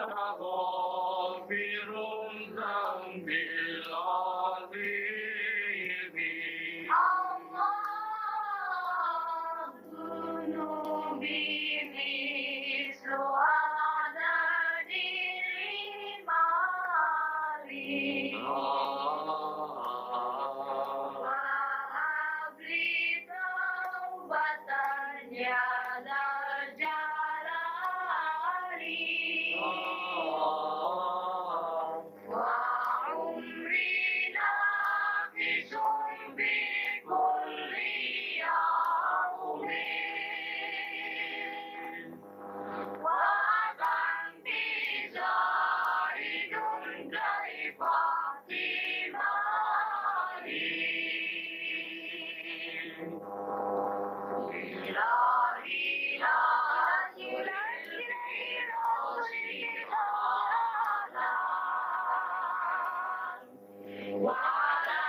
غافر ذنب العظيم الله ذنوبي مثل عدد الرمال وهب لي توبة يا ذا الجلال وعمري نافس بكل يوم وذنبي زائد كيف احتمالي إلهي لا تلهي راسي هذا وعلى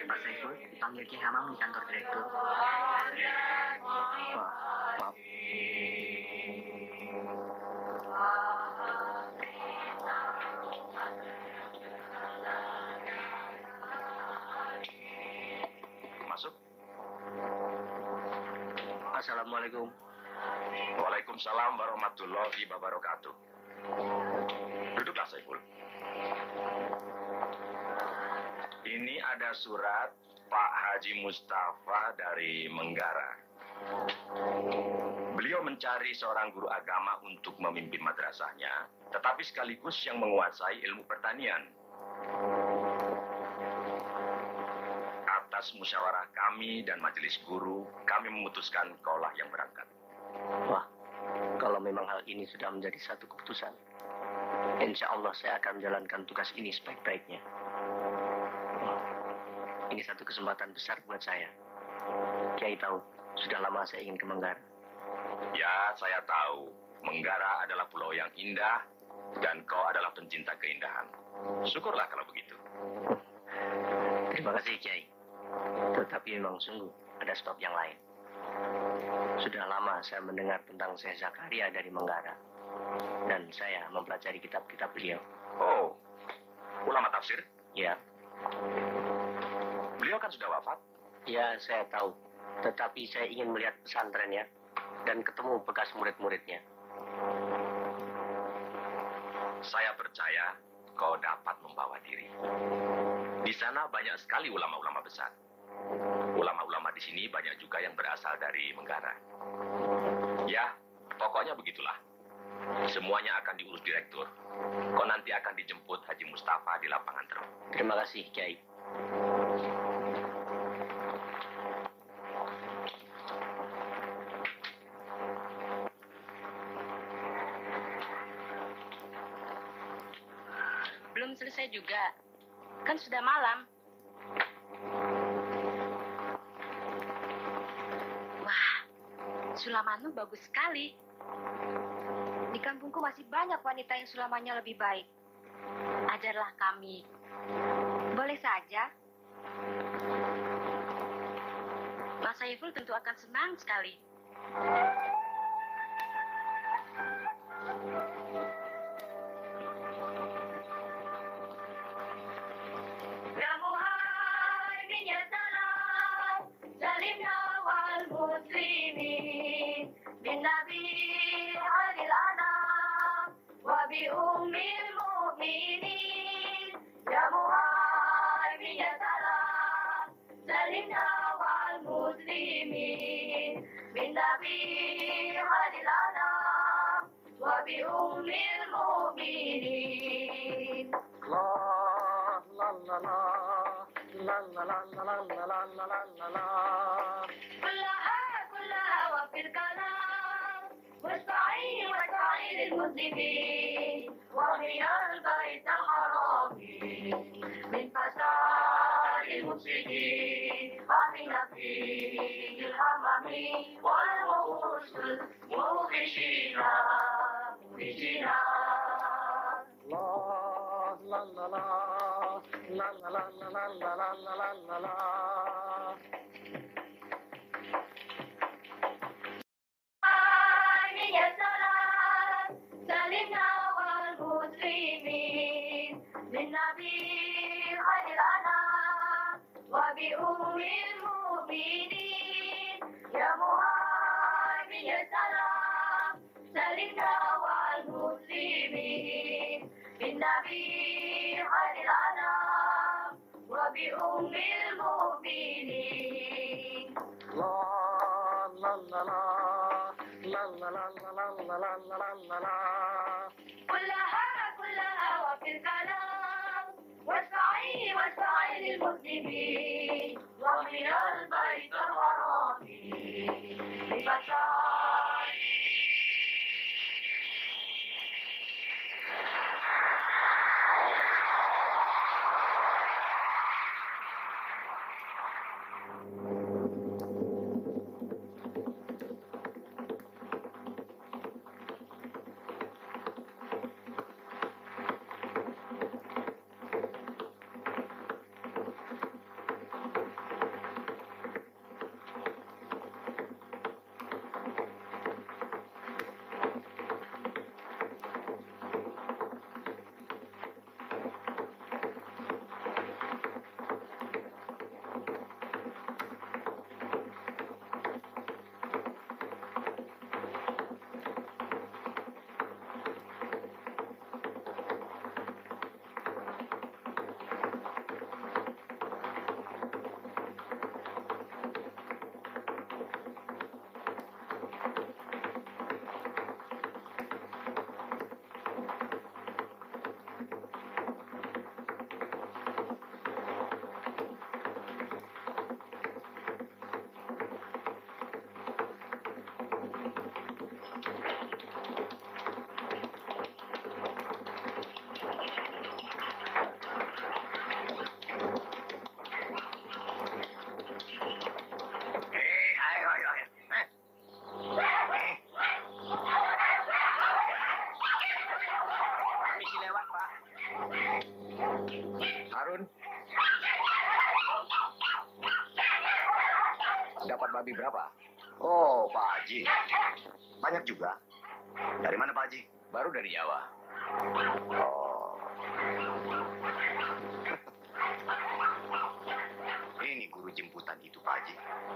Pak Saiful dipanggil Ki Hamam di kantor direktur. Maaf. Masuk. Assalamualaikum. Waalaikumsalam warahmatullahi wabarakatuh. Duduklah Saiful. Ini ada surat Pak Haji Mustafa dari Menggara. Beliau mencari seorang guru agama untuk memimpin madrasahnya, tetapi sekaligus yang menguasai ilmu pertanian. Atas musyawarah kami dan majelis guru, kami memutuskan kaulah yang berangkat. Wah, kalau memang hal ini sudah menjadi satu keputusan, insya Allah saya akan menjalankan tugas ini sebaik-baiknya. Ini satu kesempatan besar buat saya. Kiai tahu, sudah lama saya ingin ke Menggara. Ya, saya tahu. Menggara adalah pulau yang indah, dan kau adalah pencinta keindahan. Syukurlah kalau begitu. Terima kasih, Kiai. Tetapi memang sungguh ada sebab yang lain. Sudah lama saya mendengar tentang Syekh Zakaria dari Menggara. Dan saya mempelajari kitab-kitab beliau. Oh, ulama tafsir? Ya. Beliau kan sudah wafat. Ya, saya tahu. Tetapi saya ingin melihat pesantrennya dan ketemu bekas murid-muridnya. Saya percaya kau dapat membawa diri. Di sana banyak sekali ulama-ulama besar. Ulama-ulama di sini banyak juga yang berasal dari Menggara. Ya, pokoknya begitulah. Semuanya akan diurus direktur. Kau nanti akan dijemput Haji Mustafa di lapangan terus. Terima kasih, Kiai. Belum selesai juga. Kan sudah malam. Wah, sulamanmu bagus sekali. Di kampungku masih banyak wanita yang sulamannya lebih baik. Ajarlah kami. Boleh saja. Mas Saiful tentu akan senang sekali. بأم المؤمنين يا مهيمن يا سلام سلمنا والمسلمين بالنبي خير الأنام وبأم المؤمنين La la la la la la la la la la la la la. كلها وفي الكلام واستعين المسلمين ومن البيت الحرام من فساد المفسدين ومن فيه الحمم والوحوش الموحشين مخرجين La la la la la la la la la la la la. من السلام سلمنا والمسلمين بالنبي خير الأنام وبأم المؤمنين يا مهيمن السلام سلمنا والمسلمين بالنبي خير الأنام وبأم المؤمنين La la la la la la la la la la la la la. كلها وفي الكلام واسمعي للمسلمين ومن البيت الحرام ببشار Dapat babi berapa? Oh, Pak Haji. Banyak juga. Dari mana, Pak Haji? Baru dari Jawa. Oh. Ini guru jemputan itu, Pak Haji.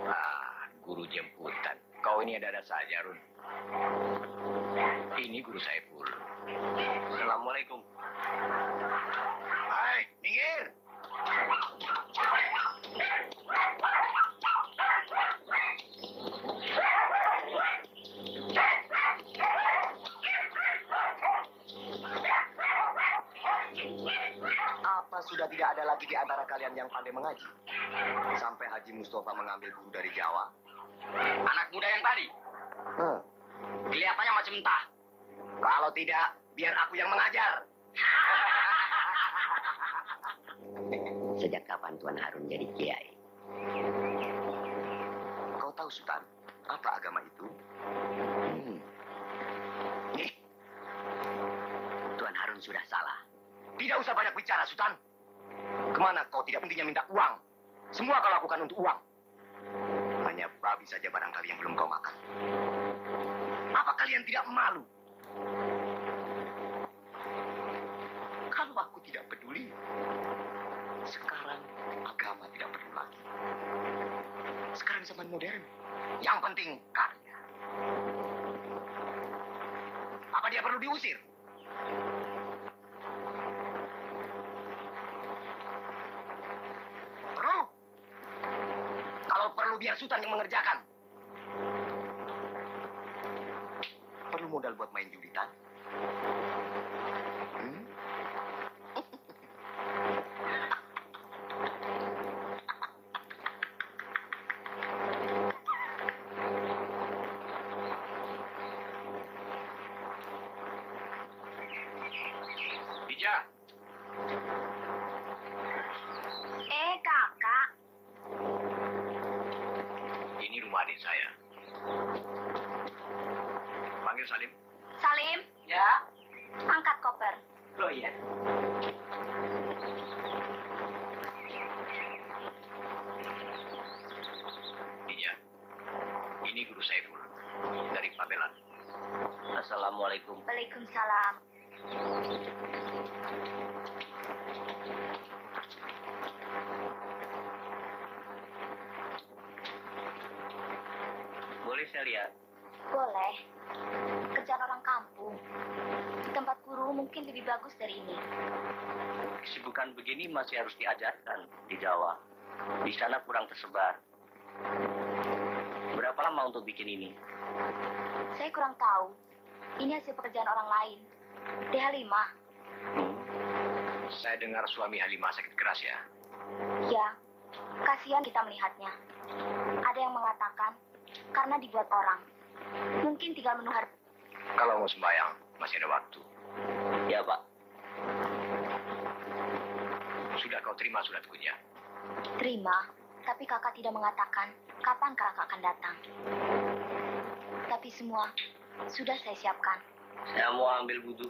Ah, guru jemputan. Kau ini ada-ada saja, Run. Ini guru Saiful. Assalamualaikum. Hai, minggir! Apa sudah tidak ada lagi di antara kalian yang pandai mengaji? Sampai Haji Mustafa mengambil guru dari Jawa? Anak muda yang tadi, kelihatannya macam entah. Kalau tidak, biar aku yang mengajar. Sejak kapan Tuan Harun jadi kiai? Kau tahu, Sultan, apa agama itu? Nih, Tuan Harun sudah salah. tidak usah banyak bicara, Sultan. Kemana kau tidak pentingnya minta uang? Semua kau lakukan untuk uang. Hanya babi saja barangkali yang belum kau makan. Apa kalian tidak malu? Kalau aku tidak peduli, sekarang agama tidak perlu lagi. Sekarang zaman modern, yang penting karya. Apa dia perlu diusir? Perlu. Kalau perlu biar Sultan yang mengerjakan. Perlu modal buat main julitan? temani saya. Panggil Salim. Salim, Ya. angkat koper. Oh iya. Iya. Ini Guru Saiful dari Pabelan. Assalamualaikum. Waalaikumsalam. Boleh saya lihat? Boleh. Kerjaan orang kampung. Di tempat guru mungkin lebih bagus dari ini. Kesibukan begini masih harus diajarkan di Jawa. Di sana kurang tersebar. Berapa lama untuk bikin ini? Saya kurang tahu. Ini hasil pekerjaan orang lain. DH5. Saya dengar suami Halimah sakit keras ya. Ya, kasihan kita melihatnya. Ada yang mengatakan karena dibuat orang. Mungkin tinggal menuhar. Kalau mau sembahyang, masih ada waktu. Ya, Pak. Sudah kau terima surat kunjang? Terima, tapi kakak tidak mengatakan kapan kakak akan datang. Tapi semua sudah saya siapkan. Saya mau ambil wudhu.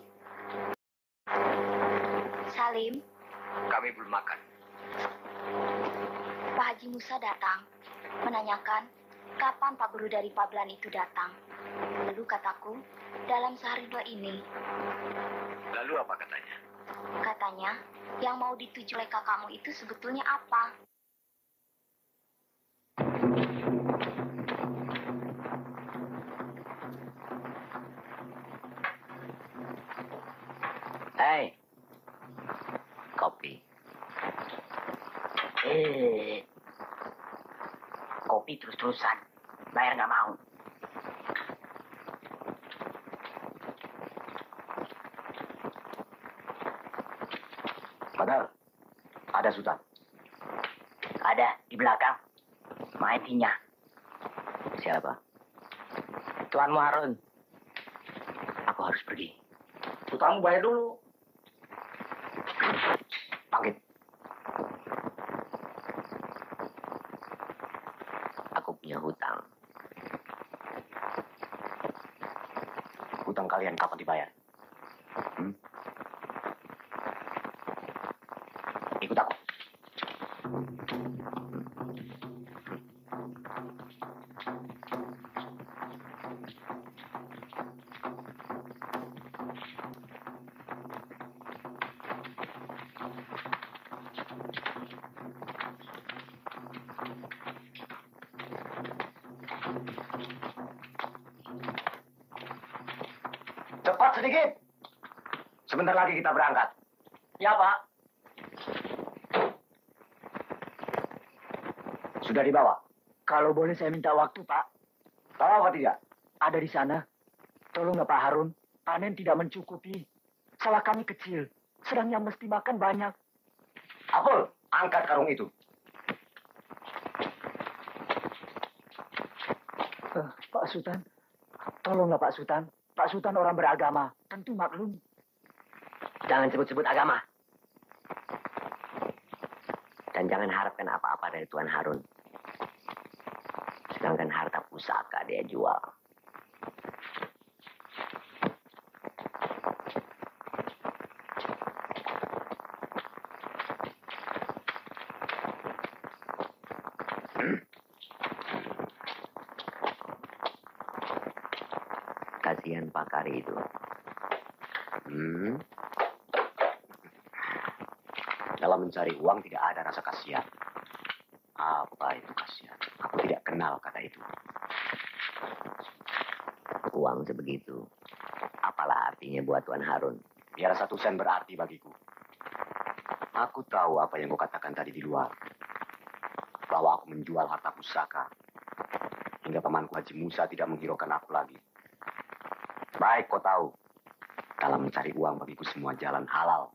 Salim, Kami belum makan. Pak Haji Musa datang menanyakan kapan Pak Guru dari Pabelan itu datang. Lalu kataku, dalam sehari dua ini. Lalu apa katanya? Katanya, yang mau dituju oleh kakakmu itu sebetulnya apa? Hei, kopi. Kopi terus-terusan. Bayar nggak mau. Padahal ada Sultan. Ada di belakang. Maetinya. Siapa? Tuan Harun. Aku harus pergi. Hutangmu bayar dulu. Panggil. Aku punya hutang. Hutang kalian kapan dibayar? Ikut aku. Cepat sedikit. Sebentar lagi kita berangkat. Ya, Pak. Sudah dibawa? Kalau boleh saya minta waktu, Pak. Tahu apa tidak? Ada di sana. Tolonglah Pak Harun. Panen tidak mencukupi. Sawah kami kecil. Sedang yang mesti makan banyak. Apul, angkat karung itu. Pak Sultan. Tolonglah Pak Sultan. Pak Sultan orang beragama. Tentu maklum. Jangan sebut-sebut agama. Dan jangan harapkan apa-apa dari Tuan Harun. Sedangkan harta pusaka dia jual. Kasihan Pak Kari itu. Dalam mencari uang tidak ada rasa kasihan. Apa itu kasihan? Aku tidak kenal kata itu. Uang sebegitu. Apalah artinya buat Tuan Harun? Biar 1 sen berarti bagiku. Aku tahu apa yang kau katakan tadi di luar. Bahwa aku menjual harta pusaka. Hingga pamanku Haji Musa tidak menghiraukan aku lagi. Baik kau tahu. Dalam mencari uang bagiku semua jalan halal.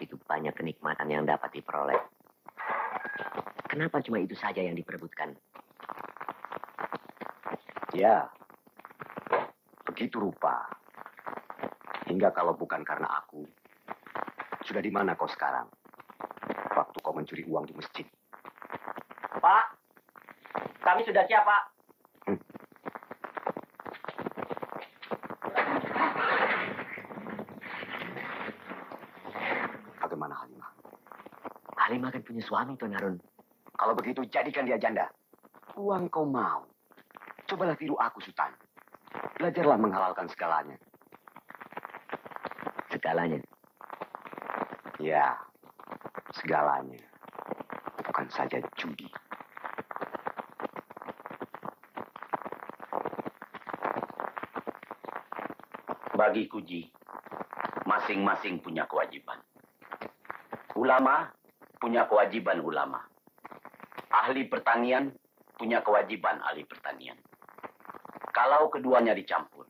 Itu banyak kenikmatan yang dapat diperoleh. Kenapa cuma itu saja yang diperebutkan? Ya, begitu rupa. Hingga kalau bukan karena aku, sudah di mana kau sekarang? Waktu kau mencuri uang di masjid. Kami sudah siap, Pak. Bagaimana Halimah? Halimah kan punya suami, Tuan Harun. Kalau begitu jadikan dia janda. Uang kau mau. Cobalah tiru aku, Sultan. Belajarlah menghalalkan segalanya. Segalanya. Ya, segalanya. Bukan saja judi. Bagi Kuji, masing-masing punya kewajiban. Ulama punya kewajiban ulama. Ahli pertanian punya kewajiban ahli pertanian. Kalau keduanya dicampur,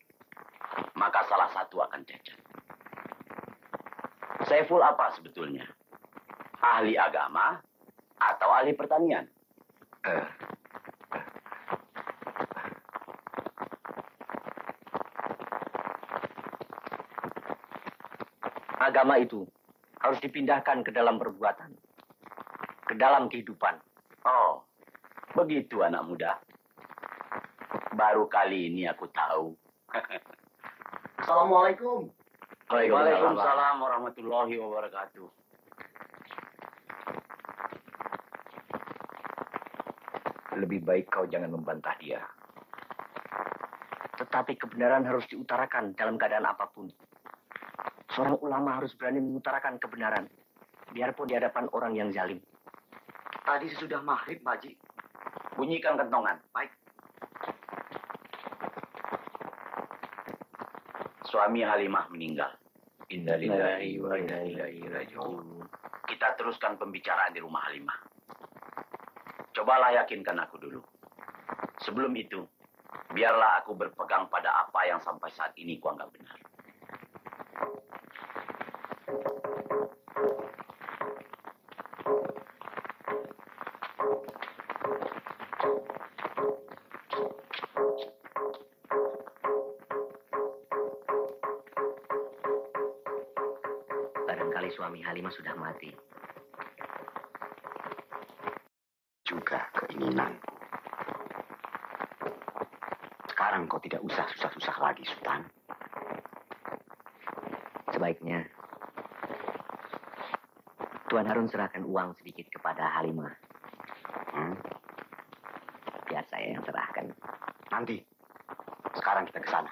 maka salah satu akan cacat. Saiful apa sebetulnya? Ahli agama atau ahli pertanian? Agama itu harus dipindahkan ke dalam perbuatan, ke dalam kehidupan. Oh, begitu anak muda. Baru kali ini aku tahu. Assalamualaikum. Waalaikumsalam warahmatullahi wabarakatuh. Lebih baik kau jangan membantah dia. Tetapi kebenaran harus diutarakan dalam keadaan apapun. Seorang ulama harus berani mengutarakan kebenaran, biarpun di hadapan orang yang zalim. Tadi sesudah maghrib, Pak Haji. Bunyikan kentongan. Baik. Suami Halimah meninggal. Innalillahi wa inna ilaihi raji'un. Kita teruskan pembicaraan di rumah Halimah. Cobalah yakinkan aku dulu. Sebelum itu, biarlah aku berpegang pada apa yang sampai saat ini kuanggap benar. Barangkali suami Halimah sudah mati. Juga keinginan. Sekarang kau tidak usah susah-susah lagi, Sultan. Sebaiknya Tuan Harun serahkan uang sedikit kepada Halimah. Biar saya yang serahkan. Nanti. Sekarang kita ke sana.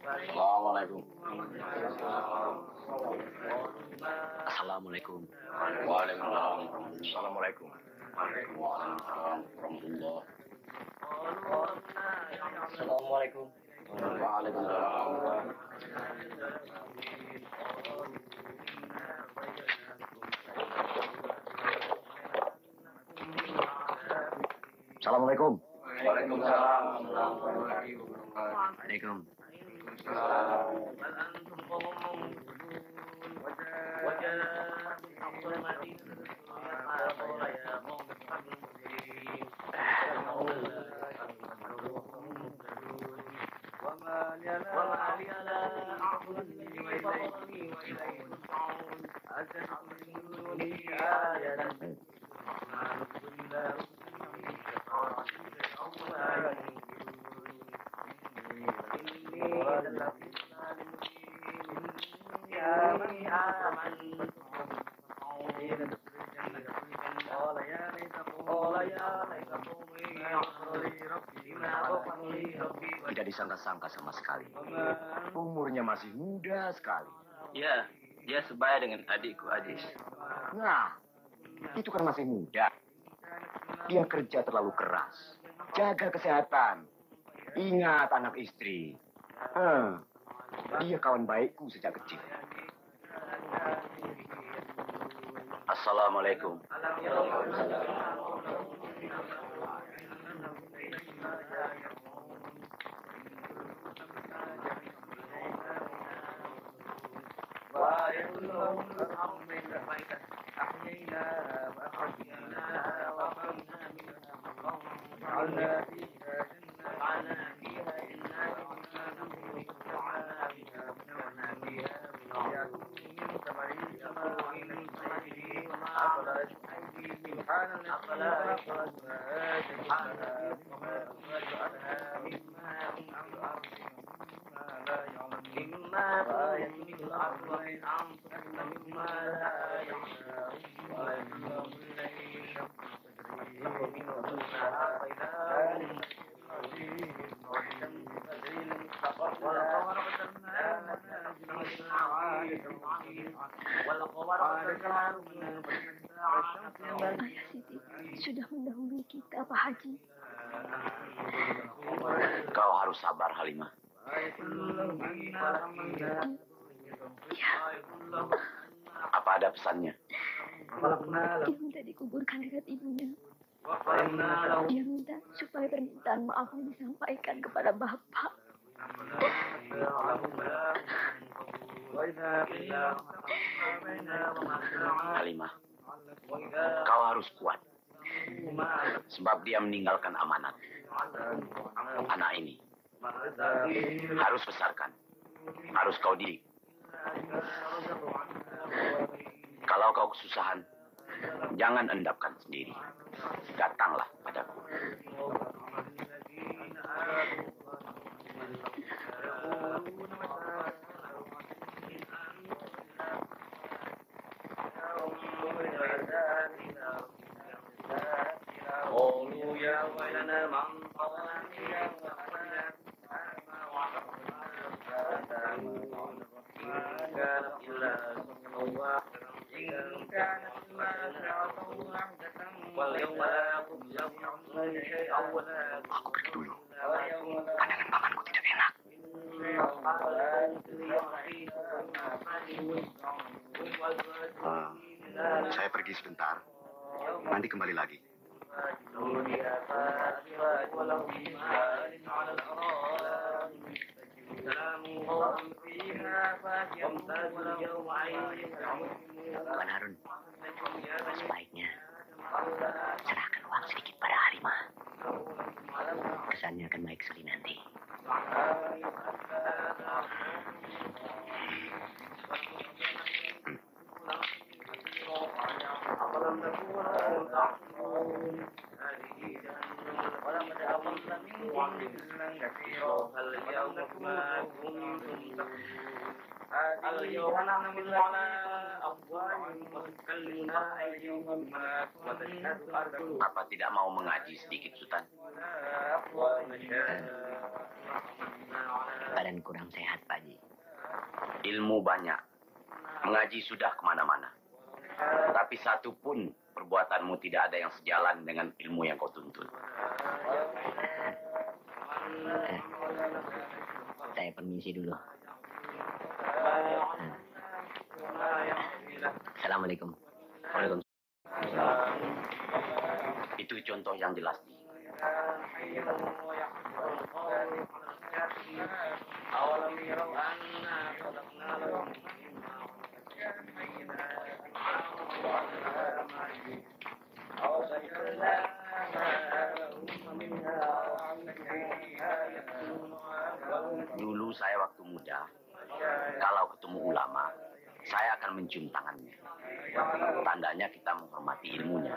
Assalamualaikum. Assalamualaikum. Waalaikumsalam. Assalamualaikum. Waalaikumsalam. Warahmatullah. Assalamualaikum. Waalaikumsalam. Assalamualaikum. Waalaikumsalam. Waalaikum. Tidak disangka-sangka sama sekali. Umurnya masih muda sekali. Ya, dia sebaya dengan adikku Adis. Nah, itu kan masih muda. Dia kerja terlalu keras. Jaga kesehatan. Ingat anak istri. Dia kawan baikku sejak kecil. Assalamualaikum. Siti sudah mendahului kita, Pak Haji. Kau harus sabar, Halimah. Ya, Apa ada pesannya? dia minta dikuburkan dekat ibunya. Dia minta supaya permintaan maafnya disampaikan kepada Bapak. Halimah, kau harus kuat. Sebab dia meninggalkan amanat. Anak ini harus besarkan. Harus kau didik. Kalau kau kesusahan, jangan endapkan sendiri. Datanglah padaku. Aku pergi dulu. Pandangan pamanku tidak enak. Saya pergi sebentar. Nanti kembali lagi. Tuan Harun, sebaiknya serahkan uang sedikit pada Halimah. Kesannya akan baik sekali nanti. Apa tidak mau mengaji sedikit, Sultan? Badan kurang sehat, Pak Haji. Ilmu banyak. Mengaji sudah kemana-mana. Tapi satu pun perbuatanmu tidak ada yang sejalan dengan ilmu yang kau tuntut. Saya permisi dulu. Assalamualaikum. Waalaikumsalam. Itu contoh yang jelas. Dulu saya waktu muda, kalau ketemu ulama, saya akan mencium tangannya. Tandanya kita menghormati ilmunya.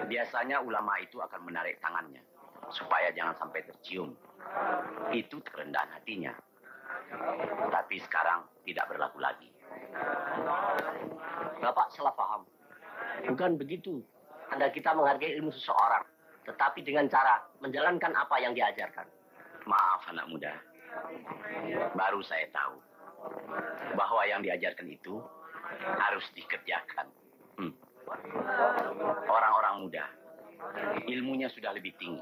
Biasanya ulama itu akan menarik tangannya, supaya jangan sampai tercium. Itu kerendahan hatinya. Tapi sekarang tidak berlaku lagi. Bapak salah paham. Bukan begitu. Anda kita menghargai ilmu seseorang, tetapi dengan cara menjalankan apa yang diajarkan. Maaf anak muda. Baru saya tahu bahwa yang diajarkan itu harus dikerjakan. Orang-orang muda, ilmunya sudah lebih tinggi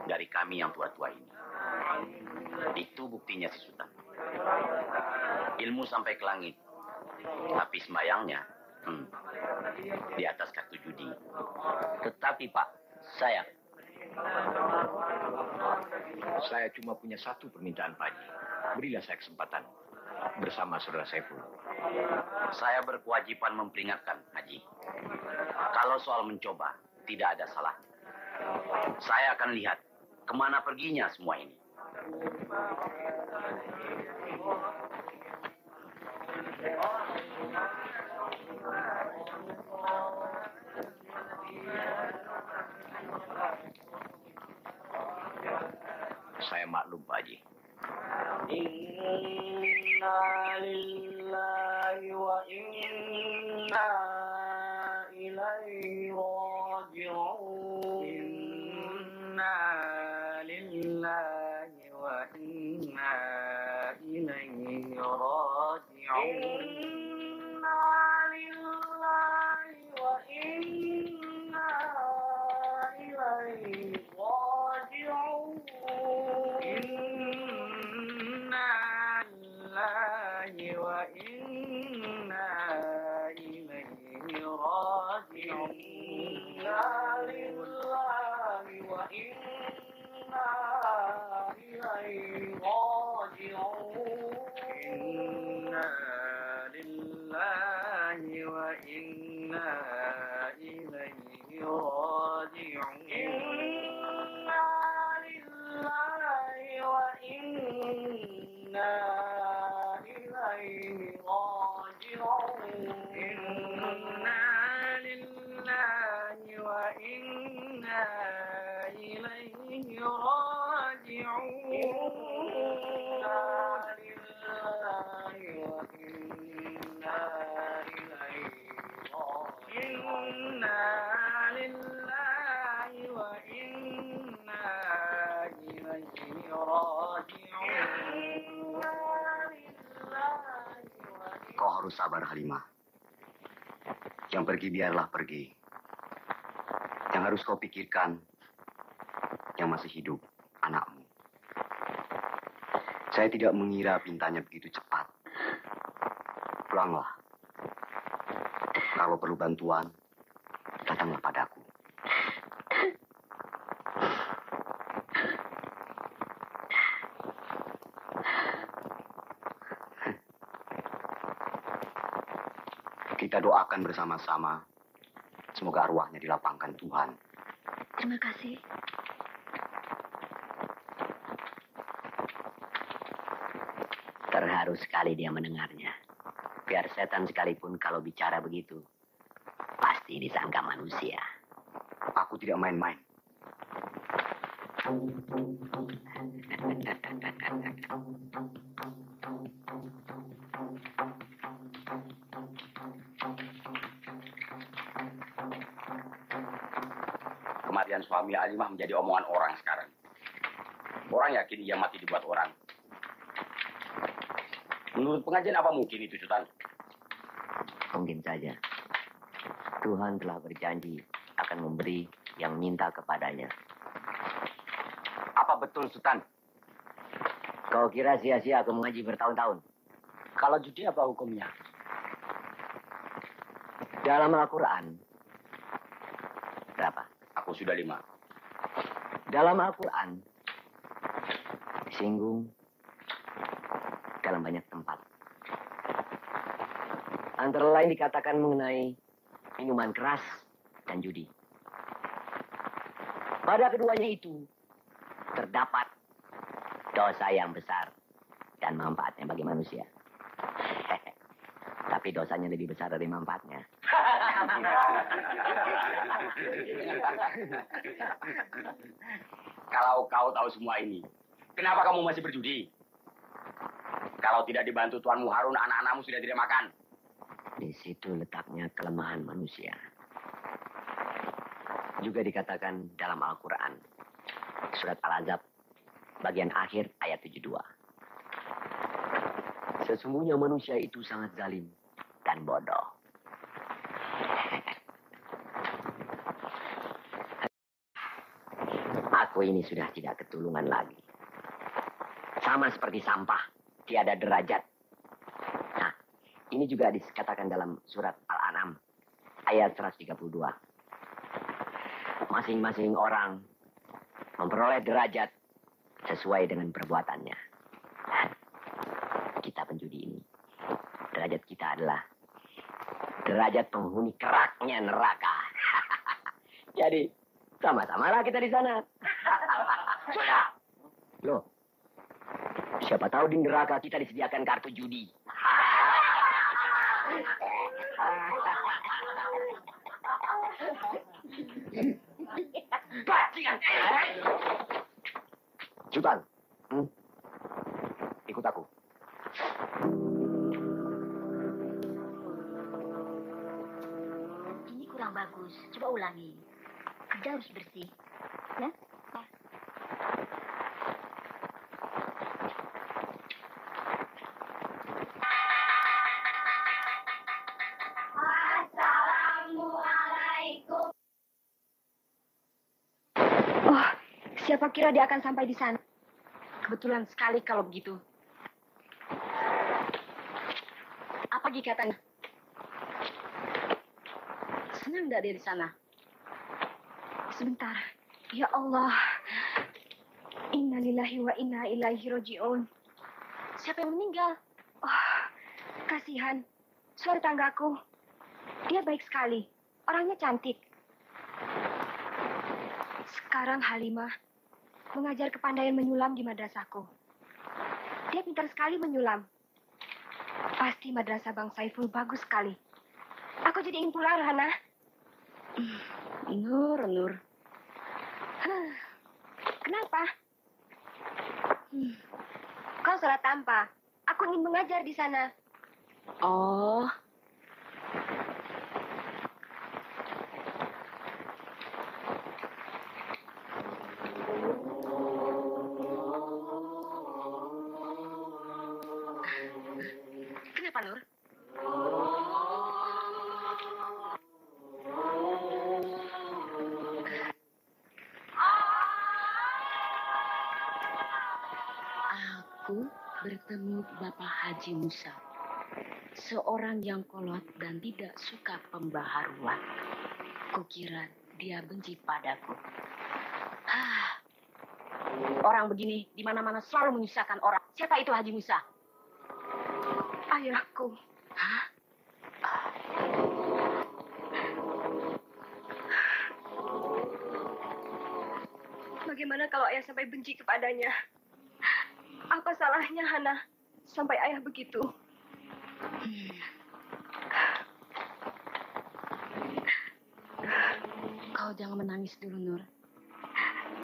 dari kami yang tua-tua ini. Itu buktinya si Sultan. Ilmu sampai ke langit, tapi sembayangnya di atas kartu judi. Tetapi Pak, saya cuma punya satu permintaan, Pak Haji. Berilah saya kesempatan. bersama saudara Saiful. Saya berkewajiban memperingatkan, Haji. Kalau soal mencoba, tidak ada salah. Saya akan lihat kemana perginya semua ini. Saya maklum, Pak Haji. Inna lillahi wa inna ilaihi raji'un. Inna lillahi wa inna ilaihi raji'un. Inna lillahi wa inna ilaihi raji'un. Wa inna ilaihi raji'un. Inna lillahi wa inna ilaihi raji'un. Inna lillahi wa inna ilaihi raji'un. Inna lillahi wa inna ilaihi raji'un. Inna lillahi wa inna ilaihi raji'un. Inna lillahi wa inna ilaihi raji'un. Inna lillahi wa inna ilaihi raji'un. Kau harus sabar, Halimah. Yang pergi biarlah pergi. Yang harus kau pikirkan, yang masih hidup, anakmu. Saya tidak mengira pintanya begitu cepat. Pulanglah. Kalau perlu bantuan, datanglah padaku. Kita doakan bersama-sama. Semoga arwahnya dilapangkan Tuhan. Terima kasih. Terharu sekali dia mendengarnya. Biar setan sekalipun kalau bicara begitu, pasti disangka manusia. Aku tidak main-main. Kematian suami Alimah menjadi omongan orang sekarang. Orang yakin ia mati dibuat orang. Menurut pengajian apa mungkin itu, Sultan? Mungkin saja. Tuhan telah berjanji akan memberi yang minta kepadanya. Apa betul, Sultan? Kau kira sia-sia aku mengaji bertahun-tahun? Kalau judi apa hukumnya? Dalam Al-Quran. Berapa? Aku sudah 5. Dalam Al-Quran. Disinggung. Dalam banyak tempat. Antara lain dikatakan mengenai minuman keras dan judi. Pada keduanya itu terdapat dosa yang besar dan manfaatnya bagi manusia. Tapi dosanya lebih besar dari manfaatnya. Kalau kau tahu semua ini, kenapa kamu masih berjudi? Kalau tidak dibantu Tuanmu Harun, anak-anakmu sudah tidak makan. Di situ letaknya kelemahan manusia. Juga dikatakan dalam Al-Quran. Surat Al-Azab, bagian akhir ayat 72. Sesungguhnya manusia itu sangat zalim dan bodoh. Aku ini sudah tidak ketulungan lagi. Sama seperti sampah, tiada derajat. Nah, ini juga dikatakan dalam surat Al-An'am, ayat 132. Masing-masing orang memperoleh derajat sesuai dengan perbuatannya. kita penjudi ini. Derajat kita adalah derajat penghuni keraknya neraka. Jadi, sama-samalah kita di sana. Sudah. Loh, siapa tahu di neraka kita disediakan kartu judi. Sultan, ikut aku. Ini kurang bagus. Coba ulangi. Kerja harus bersih. Ya? Assalamualaikum. Oh, siapa kira dia akan sampai di sana? Kebetulan sekali kalau begitu. Apa katanya? Senang nggak dia di sana? Sebentar. Ya Allah. Innalillahi wa inna ilaihi raji'un. Siapa yang meninggal? Oh, kasihan. Suara tanggaku. Dia baik sekali. Orangnya cantik. Sekarang Halimah mengajar kepandaian menyulam di madrasahku. Dia pintar sekali menyulam. Pasti madrasah Bang Saiful bagus sekali. Aku jadi ingin pulang, Hana. Nur. Kenapa? Kau salah tanpa. Aku ingin mengajar di sana. Oh. Kenapa, Nur? Aku bertemu Bapak Haji Musa, seorang yang kolot dan tidak suka pembaharuan. Kukira dia benci padaku. Orang begini di mana-mana selalu menyusahkan orang. Siapa itu Haji Musa? Ayahku. Hah? Bagaimana kalau ayah sampai benci kepadanya? Apa salahnya, Hana, sampai ayah begitu? Kau jangan menangis dulu, Nur.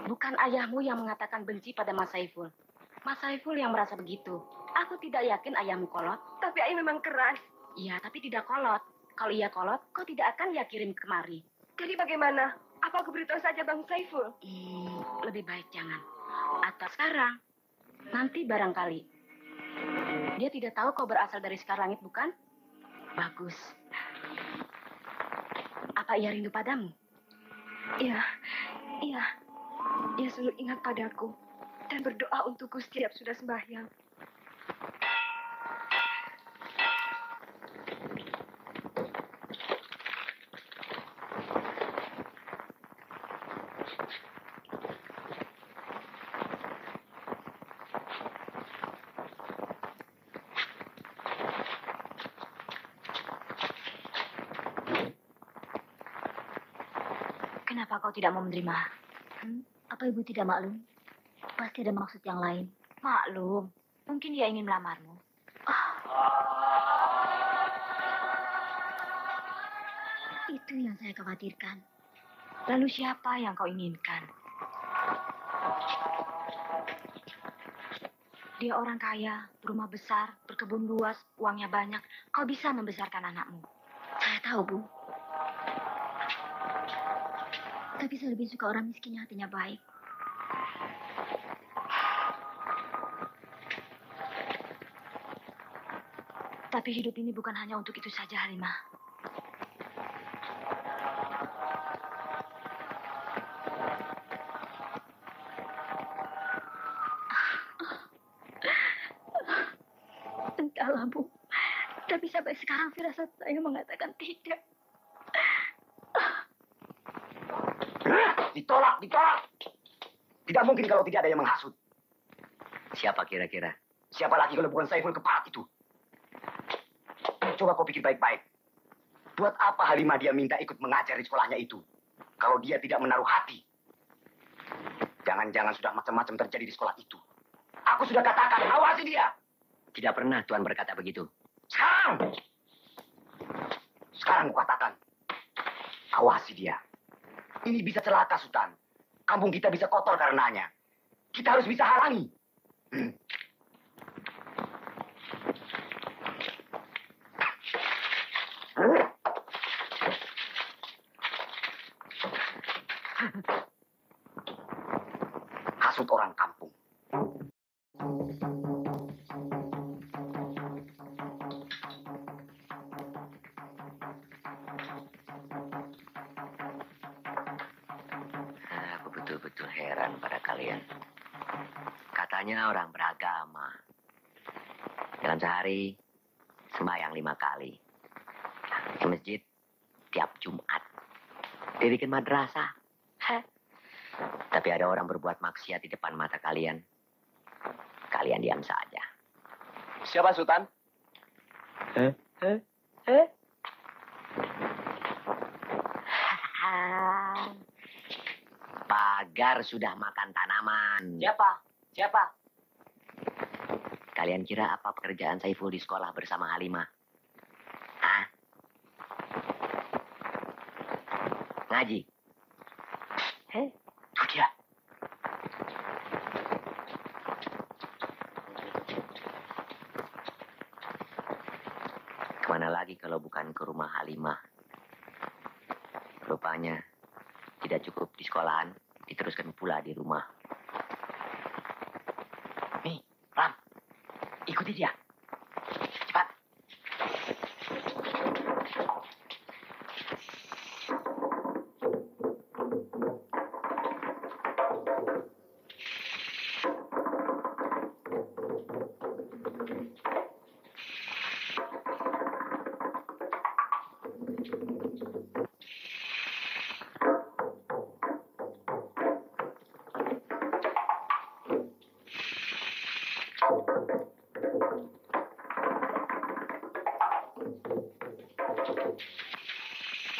Bukan ayahmu yang mengatakan benci pada Mas Saiful. Mas Saiful yang merasa begitu. Aku tidak yakin ayahmu kolot. Tapi ayah memang keras. Iya, tapi tidak kolot. Kalau ia kolot, kau tidak akan ia kirim kemari. Jadi bagaimana? Apa aku beritahu saja Bang Saiful? Lebih baik jangan. Atau sekarang. Nanti barangkali. Dia tidak tahu kau berasal dari Sekar Langit, bukan? Bagus. Apa ia rindu padamu? Iya. Dia selalu ingat padaku. Dan berdoa untukku setiap sudah sembahyang. Kenapa kau tidak mau menerima? Apa ibu tidak maklum? Pasti ada maksud yang lain. Maklum. Mungkin dia ingin melamarmu. Itu yang saya khawatirkan. Lalu siapa yang kau inginkan? Dia orang kaya, berumah besar, berkebun luas, uangnya banyak. Kau bisa membesarkan anakmu. Saya tahu, Bu. Tapi saya lebih suka orang miskin yang hatinya baik. Tapi hidup ini bukan hanya untuk itu saja, Halimah. Entahlah, Bu. Tapi sampai sekarang firasat saya mengatakan tidak. Ditolak. Tidak mungkin kalau tidak ada yang menghasut. Siapa kira-kira? Siapa lagi kalau bukan Saiful Keparat itu? Coba kau pikir baik-baik. Buat apa Halimah dia minta ikut mengajar di sekolahnya itu? Kalau dia tidak menaruh hati. Jangan-jangan sudah macam-macam terjadi di sekolah itu. Aku sudah katakan, awasi dia. Tidak pernah Tuan berkata begitu. Sekarang aku katakan, awasi dia. Ini bisa celaka, Sultan. Kampung kita bisa kotor karenanya. Kita harus bisa halangi. Hasut orang kampung. Aku betul-betul heran pada kalian. Katanya orang beragama. Dalam sehari, sembahyang 5 kali. Ke masjid, tiap Jumat. Dirikan madrasah. Tapi ada orang berbuat maksiat di depan mata kalian. Kalian diam saja. Siapa, Sultan? Pagar sudah makan tanaman. Siapa? Kalian kira apa pekerjaan Saiful di sekolah bersama Halimah? Hah? Ngaji. Itu dia. Kemana lagi kalau bukan ke rumah Halimah? Rupanya tidak cukup di sekolahan, diteruskan pula di rumah. Nih, Ram. Ikuti dia. Cepat.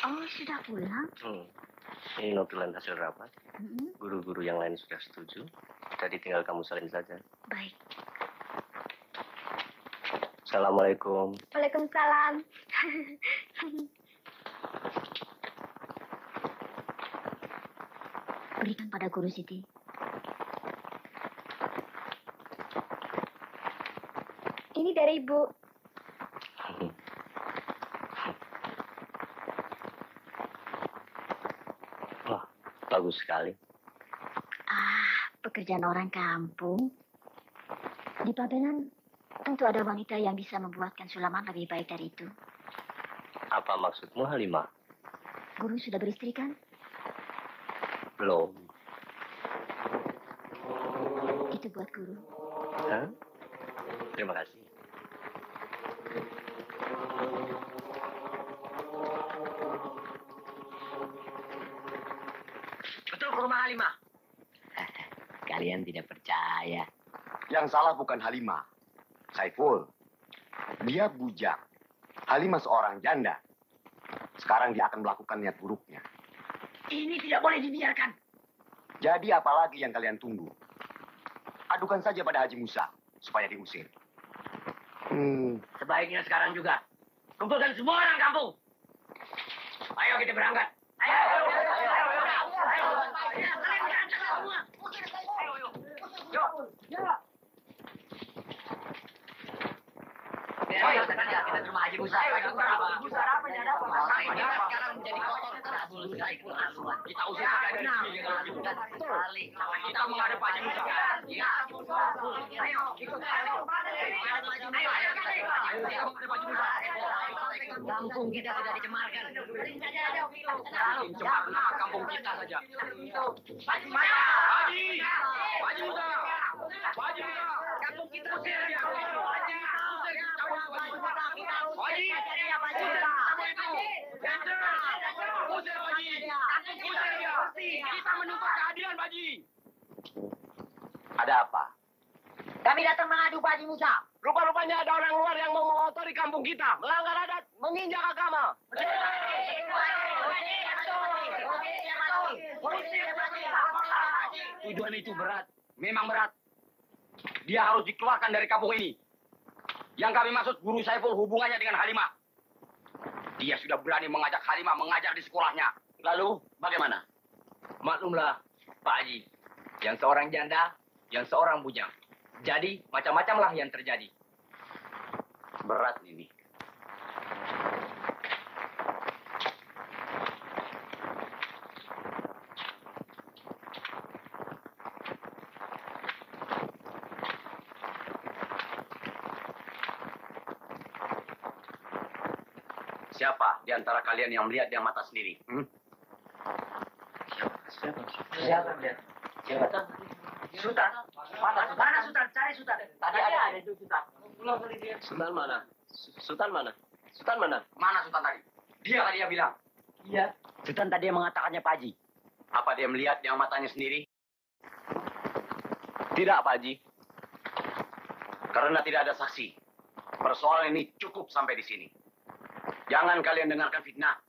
Oh, sudah pulang? Ini notulen hasil rapat. Guru-guru yang lain sudah setuju. Jadi tinggal kamu salin saja. Baik. Assalamualaikum. Waalaikumsalam. Berikan pada Guru Siti. Ini dari Ibu. Wah, bagus sekali. Pekerjaan orang kampung. Di Pabean tentu ada wanita yang bisa membuatkan sulaman lebih baik dari itu. Apa maksudmu, Halimah? Guru sudah beristri kan? Belum. Itu buat Guru. Hah? Terima kasih. Betul ke rumah Halimah. Kalian tidak percaya. Yang salah bukan Halimah. Saiful. Dia bujang. Halimah seorang janda. Sekarang dia akan melakukan niat buruknya. Ini tidak boleh dibiarkan. Jadi apalagi yang kalian tunggu? Adukan saja pada Haji Musa supaya diusir. Sebaiknya sekarang juga. Kumpulkan semua orang kampung. Ayo kita berangkat. Ayo. Ayo, kita ke rumah Haji Musa. Sekarang menjadi kotor terabul Saiful. Kita usir sekali. Kita menghadap Haji Musa. Ayo, ikut. Kampung kita sudah dicemarkan. Cemar nama kampung kita saja. Haji Musa. Kampung kita usir dia. Ada apa? Kami datang mengadu Pak Haji Musa. Rupa-rupanya ada orang luar yang mau mengotori kampung kita, melanggar adat, menginjak agama. Tujuan itu berat, memang berat. Dia harus dikeluarkan dari kampung ini. Yang kami maksud Guru Saiful hubungannya dengan Halimah. Dia sudah berani mengajak Halimah mengajar di sekolahnya. Lalu bagaimana? Maklumlah Pak Haji, yang seorang janda, yang seorang bujang. Jadi macam-macamlah yang terjadi. Berat ini. Siapa di antara kalian yang melihat dengan mata sendiri? Siapa melihat? Siapa? Sultan. Mana Sultan? Cari Sultan. Tadi ada itu Sultan. Sultan mana? Sultan mana? Sultan mana? Mana Sultan tadi? Dia tadi yang bilang. Iya. Sultan tadi yang mengatakannya Pak Haji. Apa dia melihat dengan matanya sendiri? Tidak, Pak Haji. Karena tidak ada saksi. Persoalan ini cukup sampai di sini. Jangan kalian dengarkan fitnah.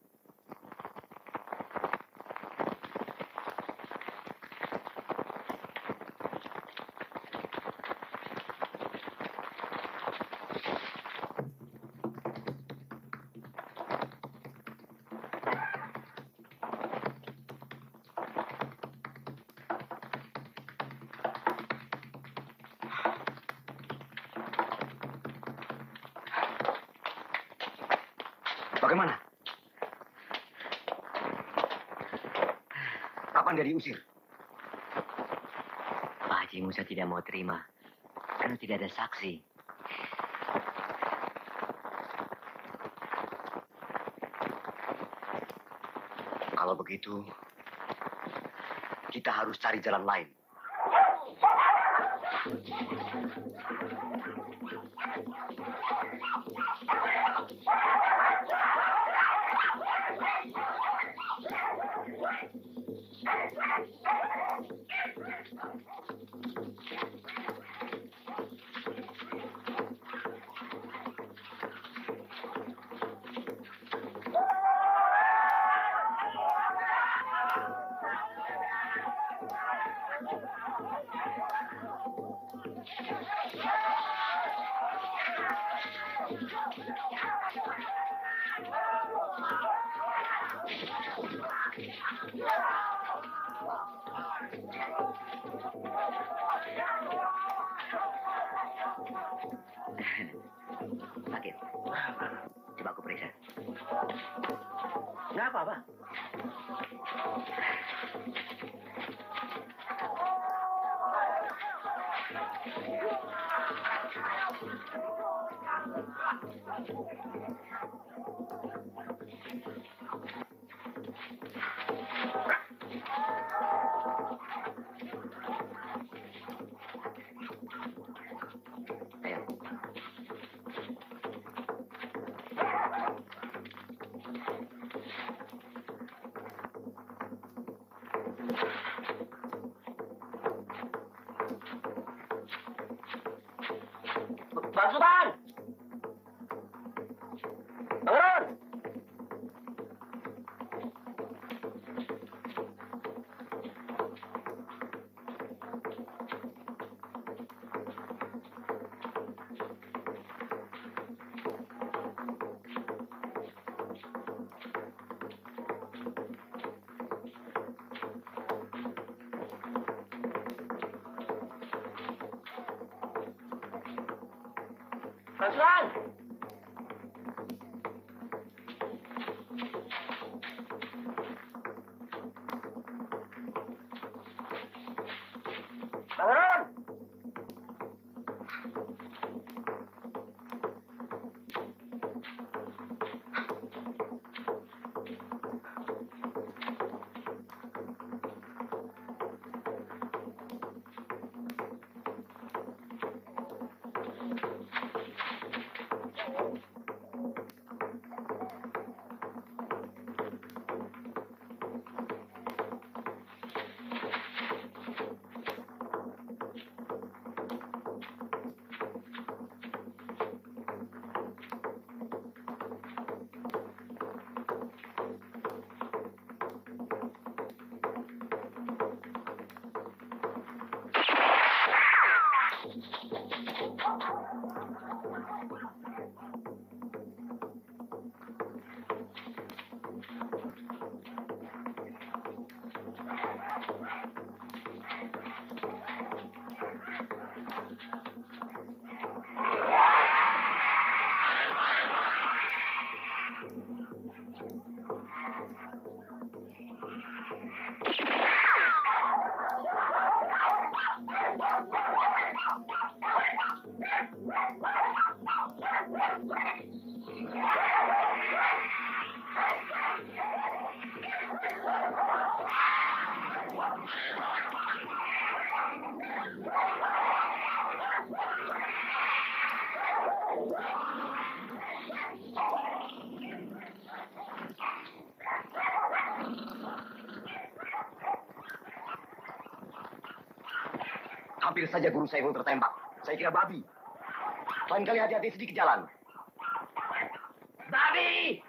Bagaimana? Kapan dia diusir? Pak Haji Musa tidak mau terima. Karena tidak ada saksi. Kalau begitu, kita harus cari jalan lain. Sakit. Coba aku periksa. Nggak apa-apa. Ayo. Bang Sultan! Bangun! Bang Sultan! Bangun! Hampir saja guru Saiful tertembak. Saya kira babi. Lain kali hati-hati sedikit jalan. Babi!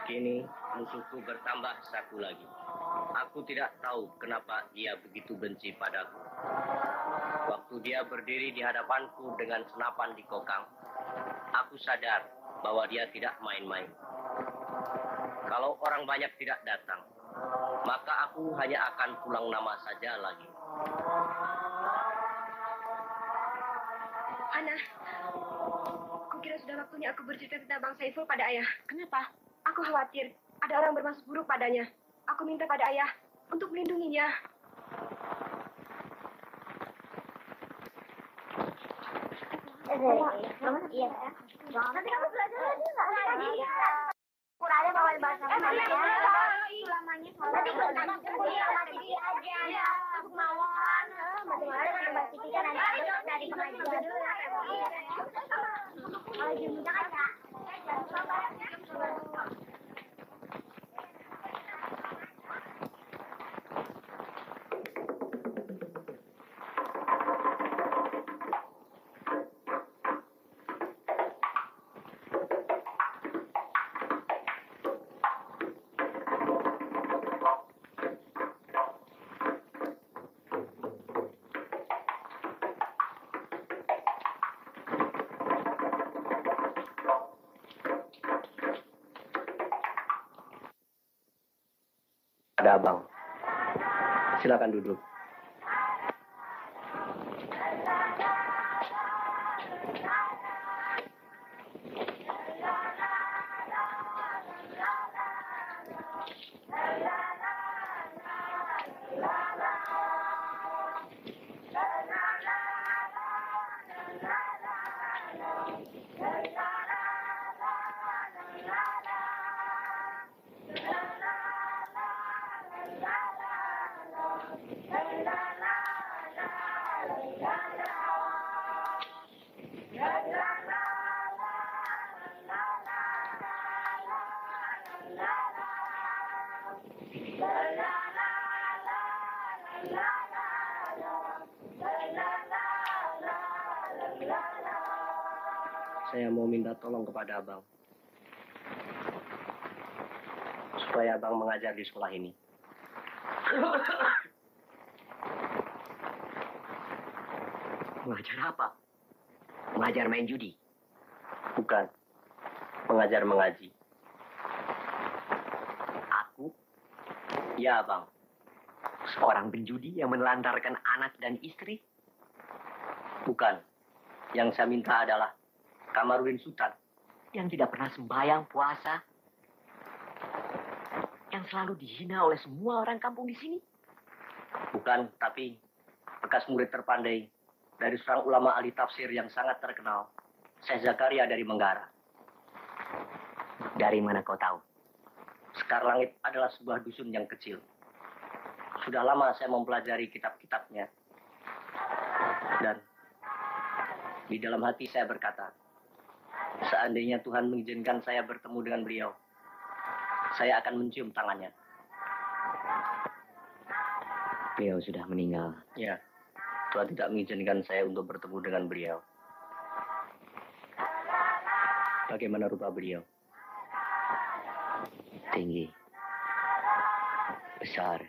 Kini musuhku bertambah satu lagi. Aku tidak tahu kenapa dia begitu benci padaku. Waktu dia berdiri di hadapanku dengan senapan di kokang, aku sadar bahwa dia tidak main-main. Kalau orang banyak tidak datang, maka aku hanya akan pulang nama saja lagi. Ana, kukira sudah waktunya aku bercerita tentang Bang Saiful pada ayah. Kenapa? Aku khawatir ada orang bermaksud buruk padanya. Aku minta pada ayah untuk melindunginya. Iya. Nanti kamu belajar lagi nggak? Lagi. Kurangnya bawa bahasa ulamanya. Nanti kalau sama kuliah lagi aja. Aku mauan. Bagaimana dengan Mbak Siti kan nanti dari pengajian. Kalau jam aja. Ada abang. Silakan duduk. Saya mau minta tolong kepada abang. Supaya abang mengajar di sekolah ini. Mengajar apa? Mengajar main judi? Bukan. Mengajar mengaji. Aku? Ya, abang. Seorang penjudi yang menelantarkan anak dan istri? Bukan. Yang saya minta adalah Kamarudin Sultan. Yang tidak pernah sembahyang puasa? Yang selalu dihina oleh semua orang kampung di sini? Bukan, tapi bekas murid terpandai dari seorang ulama ahli tafsir yang sangat terkenal. Syekh Zakaria dari Menggara. Dari mana kau tahu? Sekar Langit adalah sebuah dusun yang kecil. Sudah lama saya mempelajari kitab-kitabnya. Dan di dalam hati saya berkata, seandainya Tuhan mengizinkan saya bertemu dengan beliau, saya akan mencium tangannya. Beliau sudah meninggal. Ya, Tuhan tidak mengizinkan saya untuk bertemu dengan beliau. Bagaimana rupa beliau? Tinggi. Besar.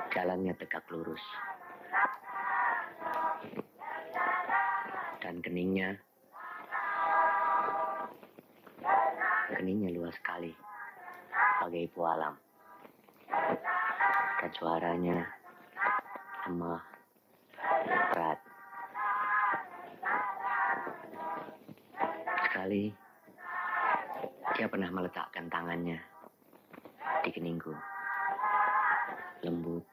Jalannya tegak lurus. Dan keningnya luas sekali, bagai pualam. Dan suaranya lemah, berat. Sekali, dia pernah meletakkan tangannya di keningku. Lembut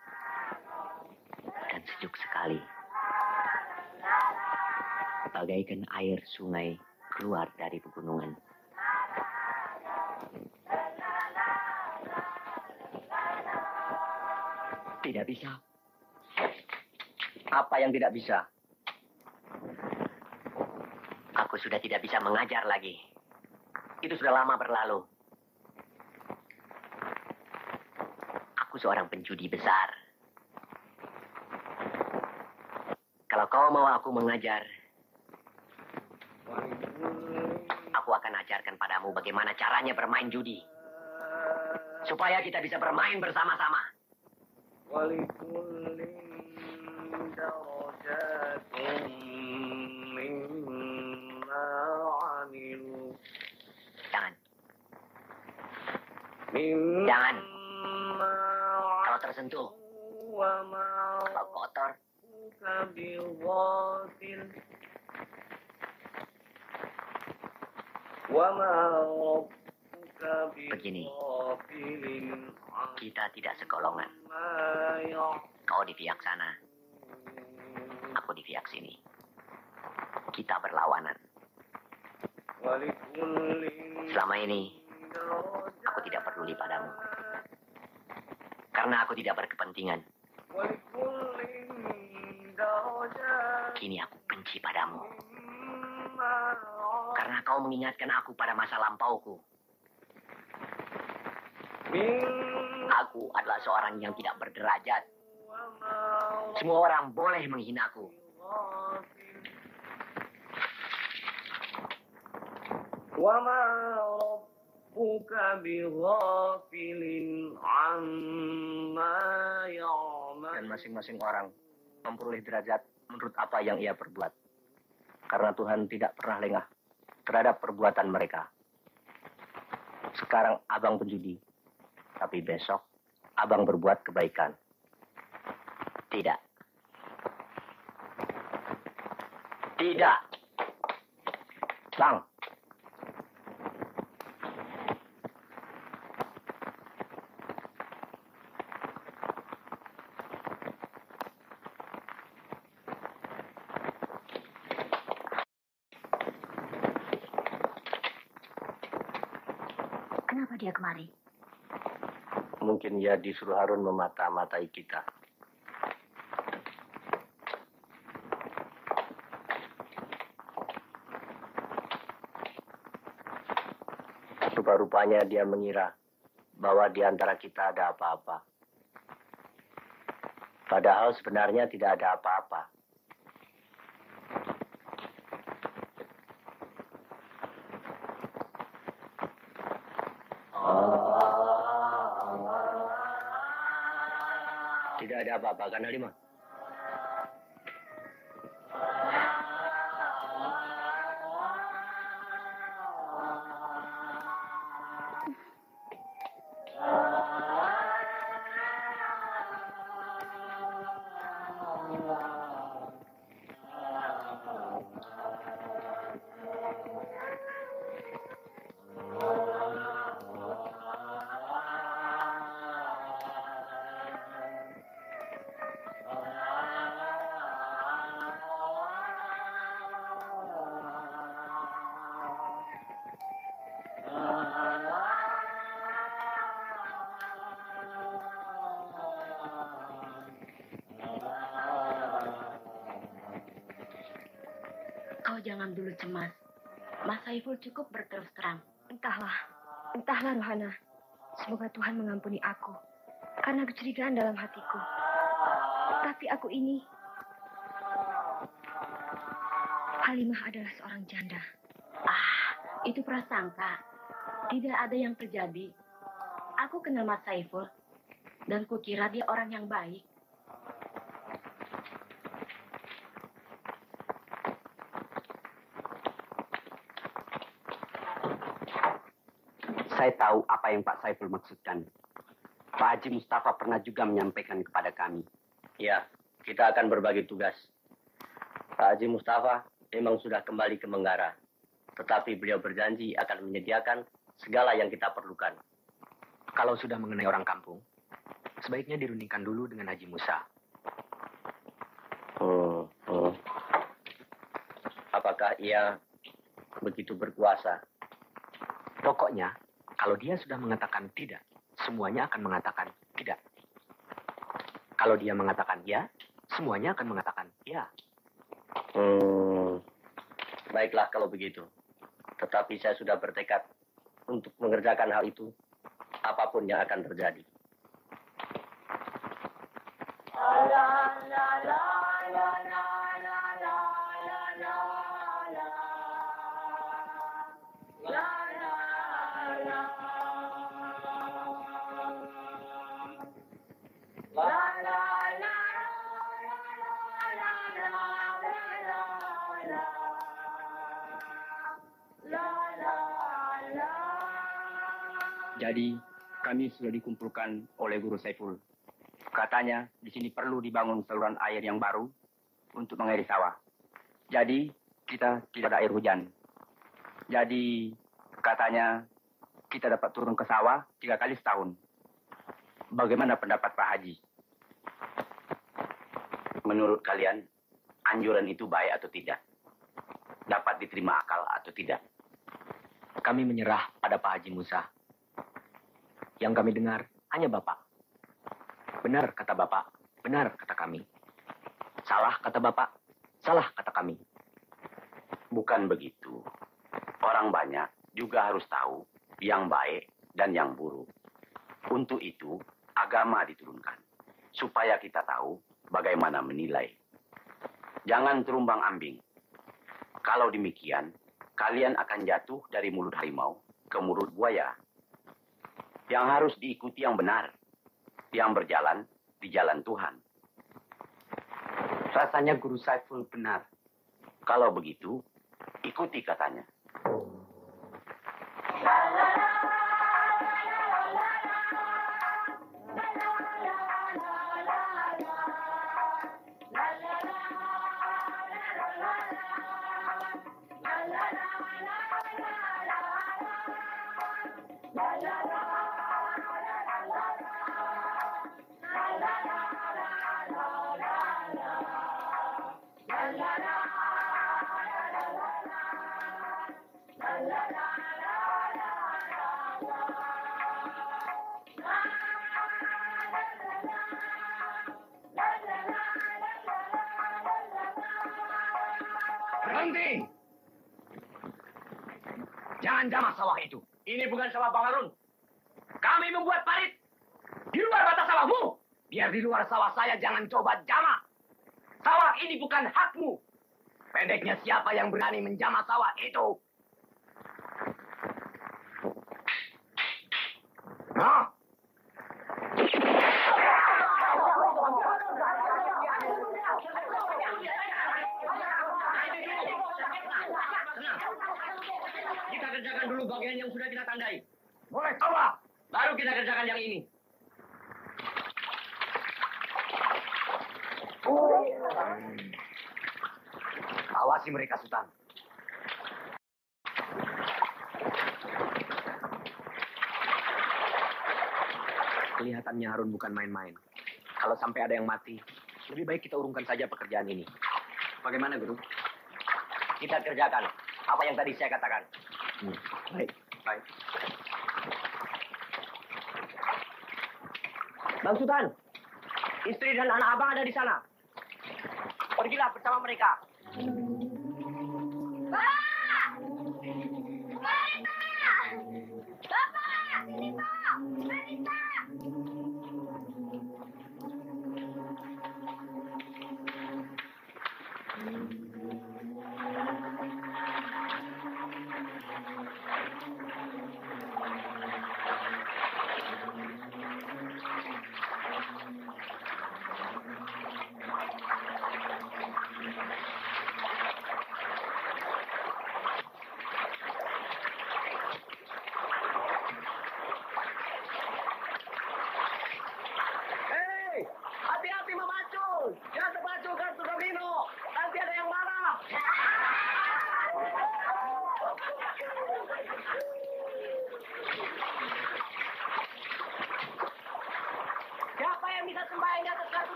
dan sejuk sekali. Bagaikan air sungai keluar dari pegunungan. Tidak bisa. Apa yang tidak bisa? Aku sudah tidak bisa mengajar lagi. Itu sudah lama berlalu. Aku seorang penjudi besar. Kalau kau mau aku mengajar, aku akan ajarkan padamu bagaimana caranya bermain judi. Supaya kita bisa bermain bersama-sama. Jangan. Jangan. Kalau tersentuh, kalau kotor, begini, kita tidak segolongan. Kau di pihak sana, aku di pihak sini. Kita berlawanan. Selama ini, aku tidak peduli padamu. Karena aku tidak berkepentingan. Kini aku benci padamu. Karena kau mengingatkan aku pada masa lampauku. Aku adalah seorang yang tidak berderajat. Semua orang boleh menghinaku. Dan masing-masing orang memperoleh derajat menurut apa yang ia perbuat. Karena Tuhan tidak pernah lengah terhadap perbuatan mereka. Sekarang abang penjudi, tapi besok abang berbuat kebaikan. Tidak. Tidak. Bang. Kenapa dia kemari? Mungkin ya disuruh Harun memata-matai kita. Rupa-rupanya dia mengira bahwa di antara kita ada apa-apa. Padahal sebenarnya tidak ada apa-apa. Tidak ada apa-apa kan, Halimah? Kau jangan dulu cemas. Mas Saiful cukup berterus terang. Entahlah Rohana. Semoga Tuhan mengampuni aku karena kecurigaan dalam hatiku. Tapi aku ini, Halimah adalah seorang janda. Itu prasangka. Tidak ada yang terjadi. Aku kenal Mas Saiful. Dan kukira dia orang yang baik. Saya tahu apa yang Pak Saiful maksudkan. Pak Haji Mustafa pernah juga menyampaikan kepada kami. Ya, kita akan berbagi tugas. Pak Haji Mustafa memang sudah kembali ke Menggara. Tetapi beliau berjanji akan menyediakan segala yang kita perlukan. Kalau sudah mengenai orang kampung, sebaiknya dirundingkan dulu dengan Haji Musa. Apakah ia begitu berkuasa? Pokoknya, kalau dia sudah mengatakan tidak, semuanya akan mengatakan tidak. Kalau dia mengatakan ya, semuanya akan mengatakan ya. Baiklah kalau begitu. Tetapi saya sudah bertekad untuk mengerjakan hal itu, apapun yang akan terjadi. Jadi, kami sudah dikumpulkan oleh Guru Saiful. Katanya, di sini perlu dibangun saluran air yang baru untuk mengairi sawah. Jadi, kita tidak ada air hujan. Jadi, katanya, kita dapat turun ke sawah 3 kali setahun. Bagaimana pendapat Pak Haji? Menurut kalian, anjuran itu baik atau tidak? Dapat diterima akal atau tidak? Kami menyerah pada Pak Haji Musa. Yang kami dengar hanya Bapak. Benar kata Bapak, benar kata kami. Salah kata Bapak, salah kata kami. Bukan begitu. Orang banyak juga harus tahu yang baik dan yang buruk. Untuk itu, agama diturunkan. Supaya kita tahu bagaimana menilai. Jangan terumbang ambing. Kalau demikian, kalian akan jatuh dari mulut harimau ke mulut buaya. Yang harus diikuti yang benar. Yang berjalan di jalan Tuhan. Rasanya Guru Saiful benar. Kalau begitu, ikuti katanya. Berhenti! Jangan jamah sawah itu. Ini bukan sawah Bang Harun. Kami membuat parit di luar batas sawahmu. Biar di luar sawah saya jangan coba jamah. Sawah ini bukan hakmu. Pendeknya siapa yang berani menjamah sawah itu? Nah. Kita kerjakan dulu bagian yang sudah kita tandai. Boleh coba. Baru kita kerjakan yang ini. Awasi mereka, Sultan. Kelihatannya Harun bukan main-main. Kalau sampai ada yang mati, lebih baik kita urungkan saja pekerjaan ini. Bagaimana, Guru? Kita kerjakan apa yang tadi saya katakan. Baik, baik. Bang Sultan, istri dan anak abang ada di sana. Pergilah bersama mereka.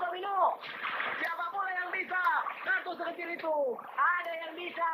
domino. Siapa pula yang bisa? Kartu sekecil itu. Ada yang bisa.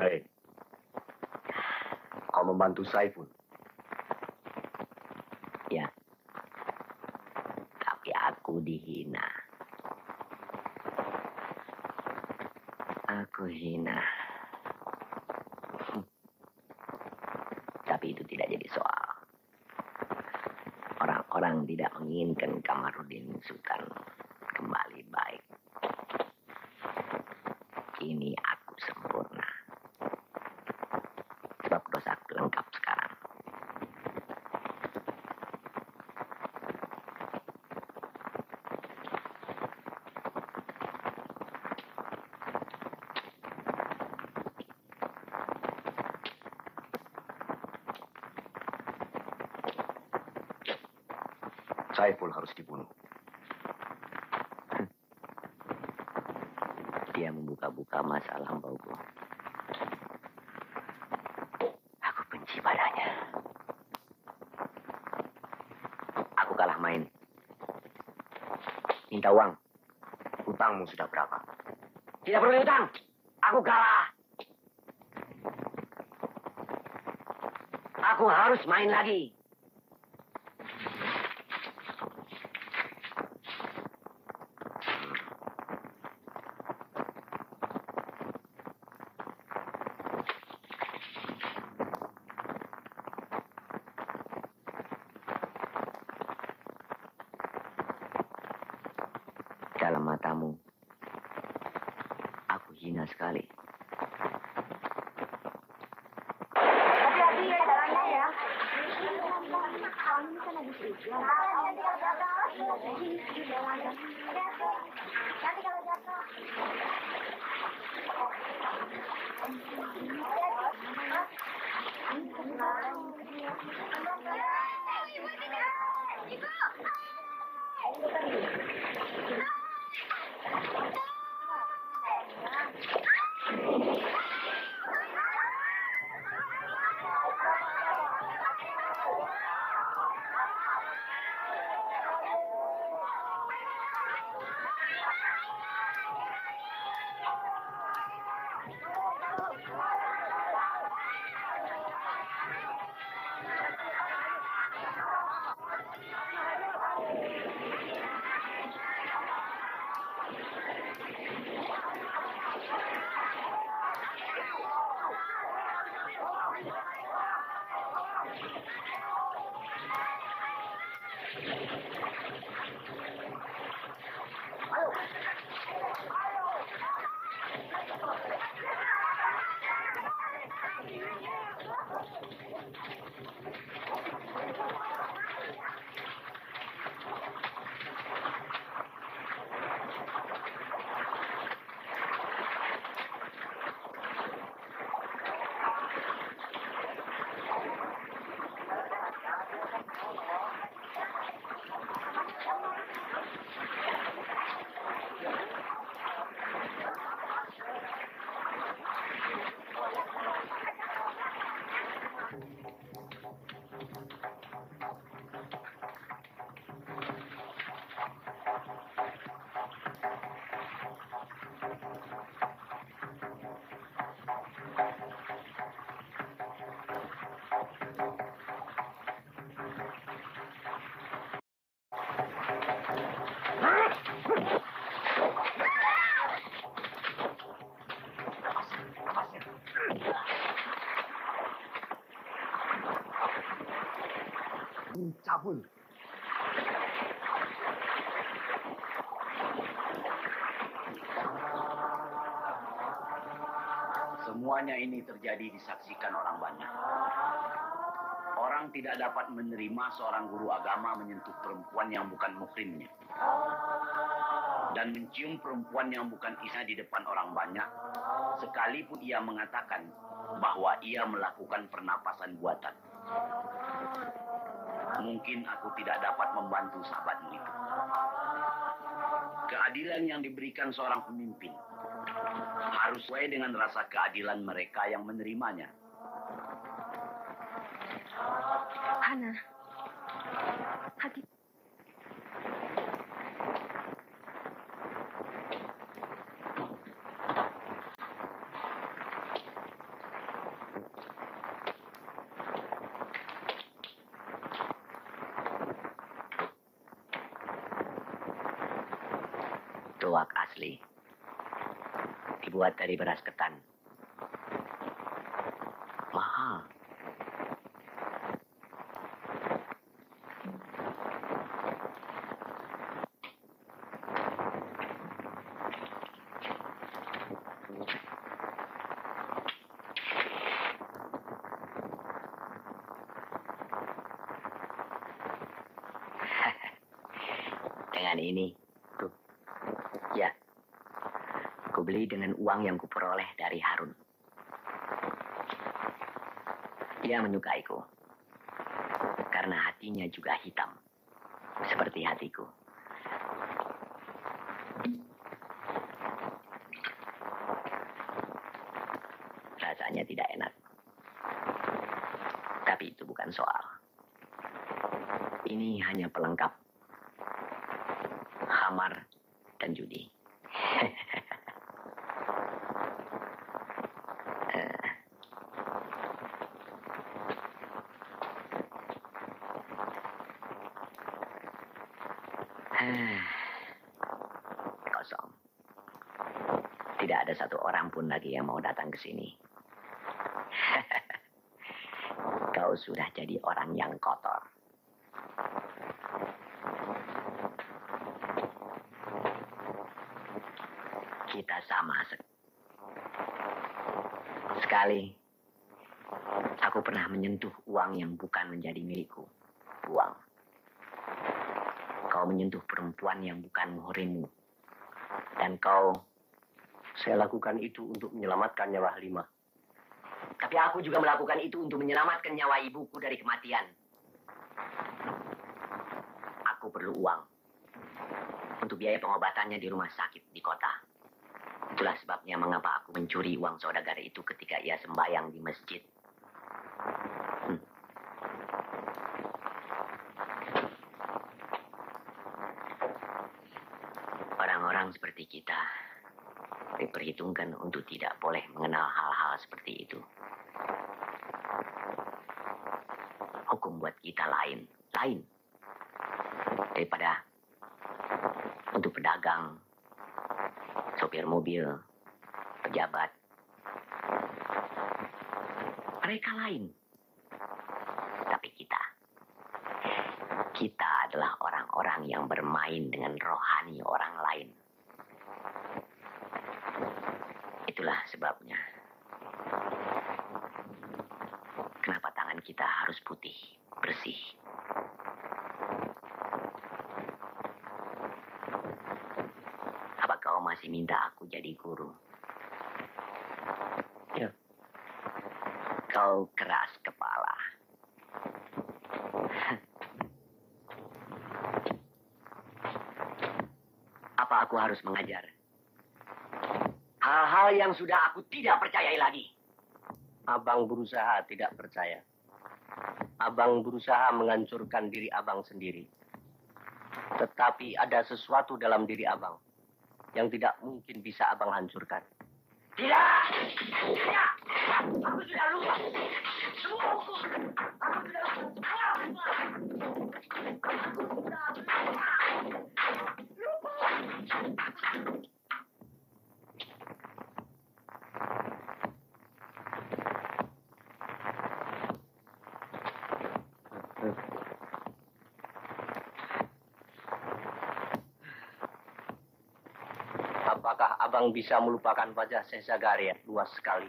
Hei, kau membantu Saiful. Ya. Tapi aku dihina. Aku hina. Tapi itu tidak jadi soal. Orang-orang tidak menginginkan Kamarudin Sultan kembali baik. Kini aku sempurna. Sebab dosaku lengkap sekarang. Saiful harus dibunuh. Dia membuka-buka masa lampauku. Aku benci padanya. Aku kalah main. Minta uang. Hutangmu sudah berapa? Tidak perlu hutang. Aku kalah. Aku harus main lagi. Dalam matamu, aku hina sekali. Hati-hati ya jalannya ya. Nanti kalau jatuh. Semuanya ini terjadi disaksikan orang banyak. Orang tidak dapat menerima seorang guru agama menyentuh perempuan yang bukan muhrimnya. Dan mencium perempuan yang bukan isnya di depan orang banyak, sekalipun ia mengatakan bahwa ia melakukan pernapasan buatan. Mungkin aku tidak dapat membantu sahabatmu itu. Keadilan yang diberikan seorang pemimpin harus sesuai dengan rasa keadilan mereka yang menerimanya. Hana, hati. Tuak asli. Dibuat dari beras ketan. Mahal. Dengan ini, ya, aku beli dengan uang yang kuperoleh dari Harun. Dia menyukaiku, karena hatinya juga hitam, seperti hatiku. Rasanya tidak enak, tapi itu bukan soal. Ini hanya pelengkap. Khamar dan judi. Kosong. Tidak ada satu orang pun lagi yang mau datang ke sini. Kau sudah jadi orang yang kotor. Kita sama. Sekali, aku pernah menyentuh uang yang bukan menjadi milikku. Uang. Kau menyentuh perempuan yang bukan muhrimmu. Dan kau... Saya lakukan itu untuk menyelamatkan nyawa Halimah. Tapi aku juga melakukan itu untuk menyelamatkan nyawa ibuku dari kematian. Aku perlu uang. Untuk biaya pengobatannya di rumah sakit di kota. Itulah sebabnya mengapa aku mencuri uang saudagar itu ketika ia sembahyang di masjid. Orang-orang seperti kita diperhitungkan untuk tidak boleh mengenal hal-hal seperti itu. Hukum buat kita lain daripada untuk pedagang, sopir mobil, pejabat. Mereka lain. Tapi kita adalah orang-orang yang bermain dengan rohani orang lain. Itulah sebabnya kenapa tangan kita harus putih, bersih. Apa kau masih minta aku jadi guru? Ya. Kau keras kepala. Apa aku harus mengajar? Hal-hal yang sudah aku tidak percayai lagi. Abang berusaha tidak percaya. Abang berusaha menghancurkan diri abang sendiri. Tetapi ada sesuatu dalam diri abang yang tidak mungkin bisa abang hancurkan. Tidak! Tidak! Aku sudah lupa. Semua hukum. Aku sudah lupa. Apakah abang bisa melupakan wajah Syekh Zakaria luas sekali?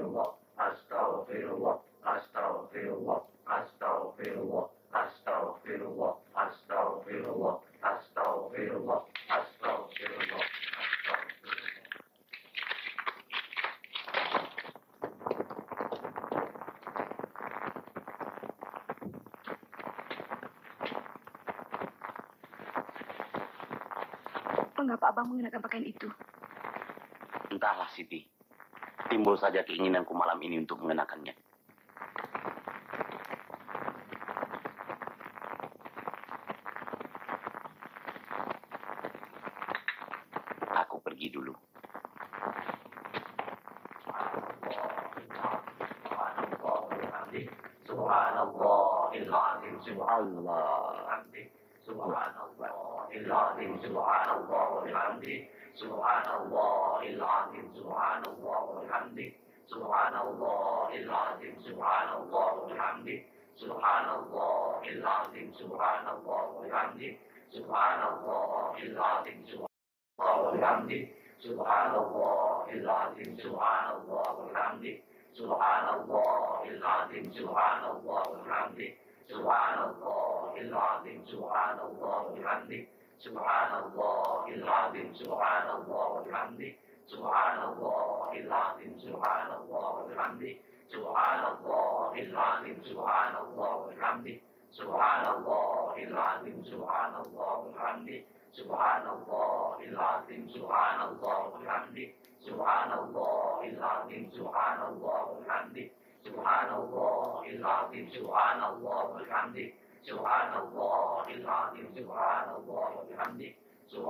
Astagfirullah, astagfirullah, astagfirullah, astagfirullah, astagfirullah, astagfirullah, astagfirullah, astagfirullah. Mengapa abang mengenakan pakaian itu? Entahlah, Siti. Timbul saja keinginanku malam ini untuk mengenakannya. Aku pergi dulu. Subhanallahil-azim, subhanallah. Subhanallahil-azim, subhanallah wa bihamdih. Subhanallahil-azim, subhanallah wa bihamdih. Subhanallahil-azim, subhanallah wa bihamdih. Subhanallahil-azim, subhanallah wa bihamdih. Subhanallahil-azim, subhanallah wa bihamdih. Subhanallahil-azim, subhanallah wa bihamdih. Subhanallahil-azim, subhanallah wa bihamdih. Subhanallahil-azim, subhanallah wa bihamdih. Subhanallahil-azim, subhanallah wa bihamdih. Subhanallahil-azim, subhanallah wa bihamdih. Subhanallahil-azim, subhanallah wa bihamdih. Subhanallahil-azim, subhanallah wa bihamdih. Subhanallahil-azim, subhanallah wa bihamdih. Subhanallahil-azim, subhanallah wa bihamdih. Subhanallahil-azim, subhanallah wa bihamdih. Subhanallahil-azim, subhanallah wa bihamdih.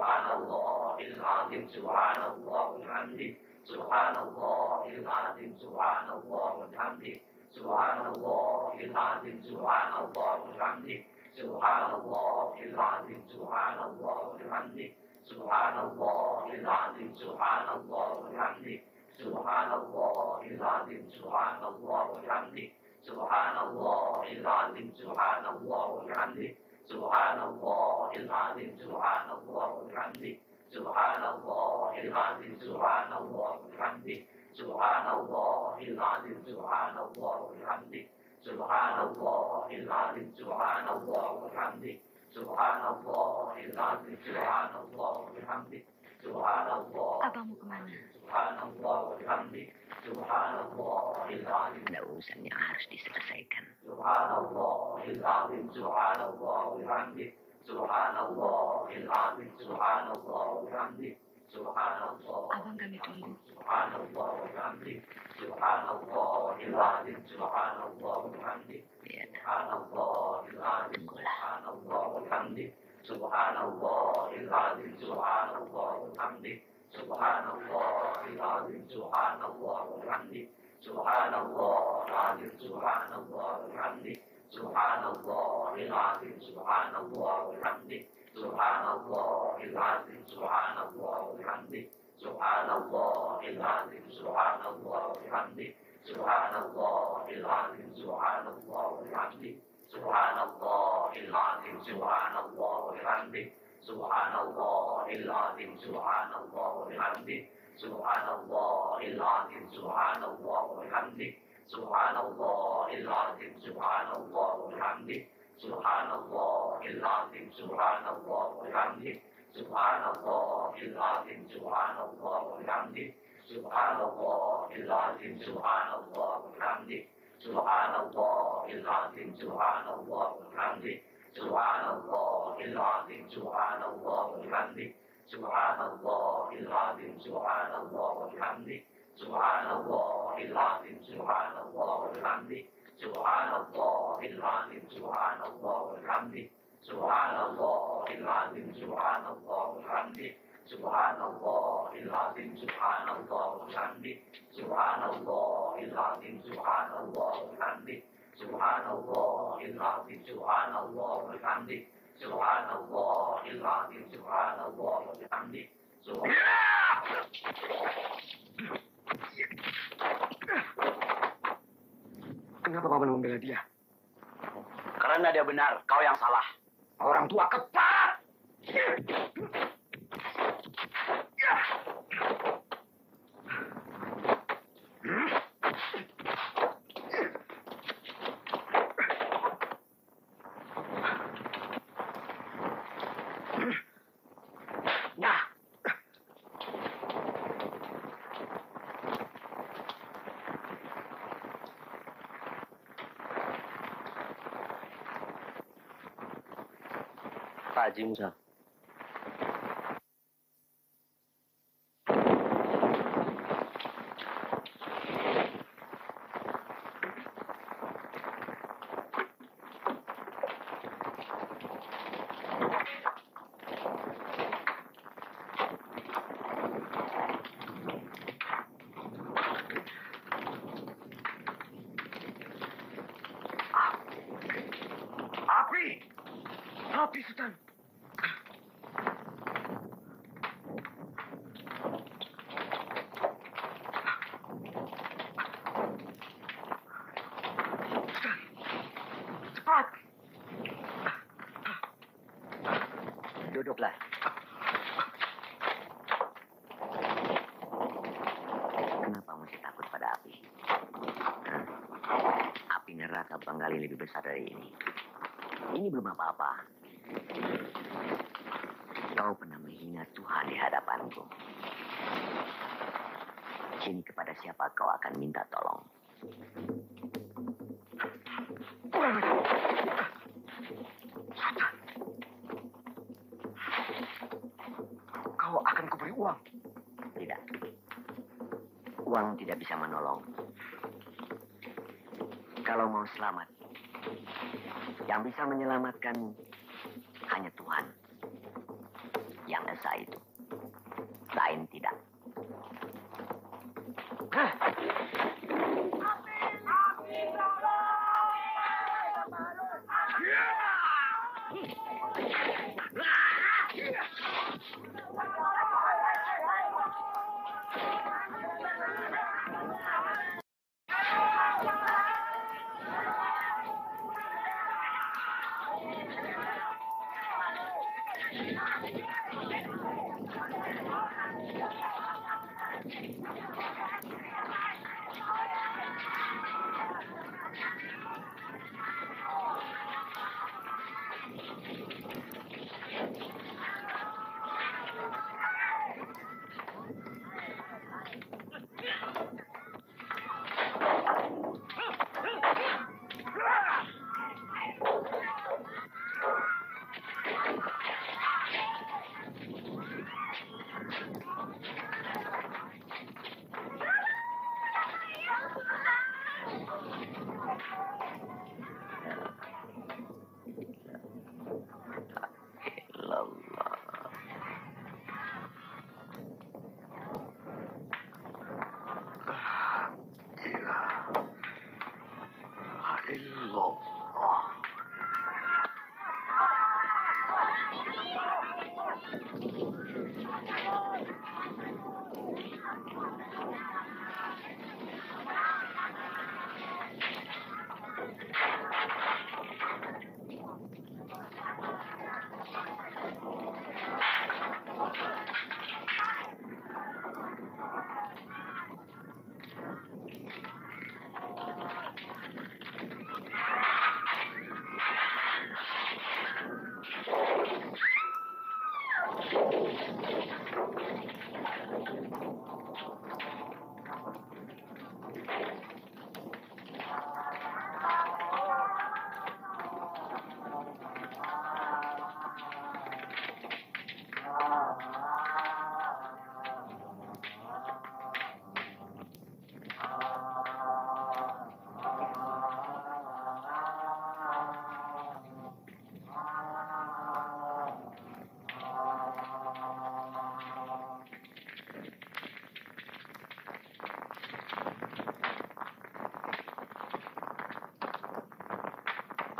Subhanallahil-azim, subhanallah wa bihamdih. Subhanallahil-azim, subhanallah wa bihamdih. Subhanallahil-azim, subhanallah wa bihamdih. Subhanallahil-azim, subhanallah wa bihamdih. Subhanallahil-azim, subhanallah wa bihamdih. Subhanallahil-azim, subhanallah wa bihamdih. Subhanallahil-azim, subhanallah wa bihamdih. Subhanallahil-azim, subhanallah wa bihamdih. Subhanallahil-azim, subhanallah wa bihamdih. Subhanallahil-azim, subhanallah wa bihamdih. Subhanallahil-azim, subhanallah wa bihamdih. Subhanallahil-azim, subhanallah wa bihamdih. Subhanallah. Abang mau kemana? Subhanallah wa bihamdih. Subhanallahil-azim. Ada urusan yang harus diselesaikan. Subhanallahil-azim, subhanallah wa bihamdih. Subhanallahil-azim, subhanallah wa bihamdih. Subhanallah. Abang kami tunggu. Subhanallah wa bihamdih. Subhanallahil-azim, subhanallah wa bihamdih. Subhanallahil-azim, subhanallah wa bihamdih. Subhanallahil-azim, subhanallah wa bihamdih. Subhanallahil-azim, subhanallah wa bihamdih. Subhanallahil-azim, subhanallah wa bihamdih. Subhanallahil-azim, subhanallah wa bihamdih. Subhanallahil-azim, subhanallah wa bihamdih. Subhanallahil-azim, subhanallah wa bihamdih. Subhanallahil-azim, subhanallah wa bihamdih. Subhanallahil-azim, subhanallah wa bihamdih. Subhanallahil-azim, subhanallah wa bihamdih. Subhanallahil-azim, subhanallah wa bihamdih. Subhanallahil-azim, subhanallah wa bihamdih. Subhanallahil-azim, subhanallah wa bihamdih. Subhanallahil-azim, subhanallah wa bihamdih. Subhanallahil-azim, subhanallah wa bihamdih. Subhanallahil-azim, subhanallah wa bihamdih. Subhanallahil-azim, subhanallah wa bihamdih. Subhanallahil-azim, subhanallah wa bihamdih. Subhanallahil-azim, subhanallah wa bihamdih. Subhanallahil-azim, subhanallah wa bihamdih. Subhanallahil-azim, subhanallah wa bihamdih. Subhanallahil-azim, subhanallah wa bihamdih. Subhanallahil-azim, subhanallah wa bihamdih. Subhanallahil-azim, subhanallah wa bihamdih. Subhanallahil-azim, subhanallah wa bihamdih. Kenapa Paman membela dia? Karena dia benar, kau yang salah. Orang tua keparat! Pak Haji Musa. Api, Sultan. Sultan, cepat. Duduklah. Kenapa mesti takut pada api? Hah? Api neraka Banggali lebih besar dari ini. Ini belum apa-apa. Kau pernah menghina Tuhan di hadapanku. Kini kepada siapa kau akan minta tolong? Sultan, kau akan kuberi uang. Tidak. Uang tidak bisa menolong. Kalau mau selamat, yang bisa menyelamatkan hanya Tuhan. Yang esa itu. Lain tidak.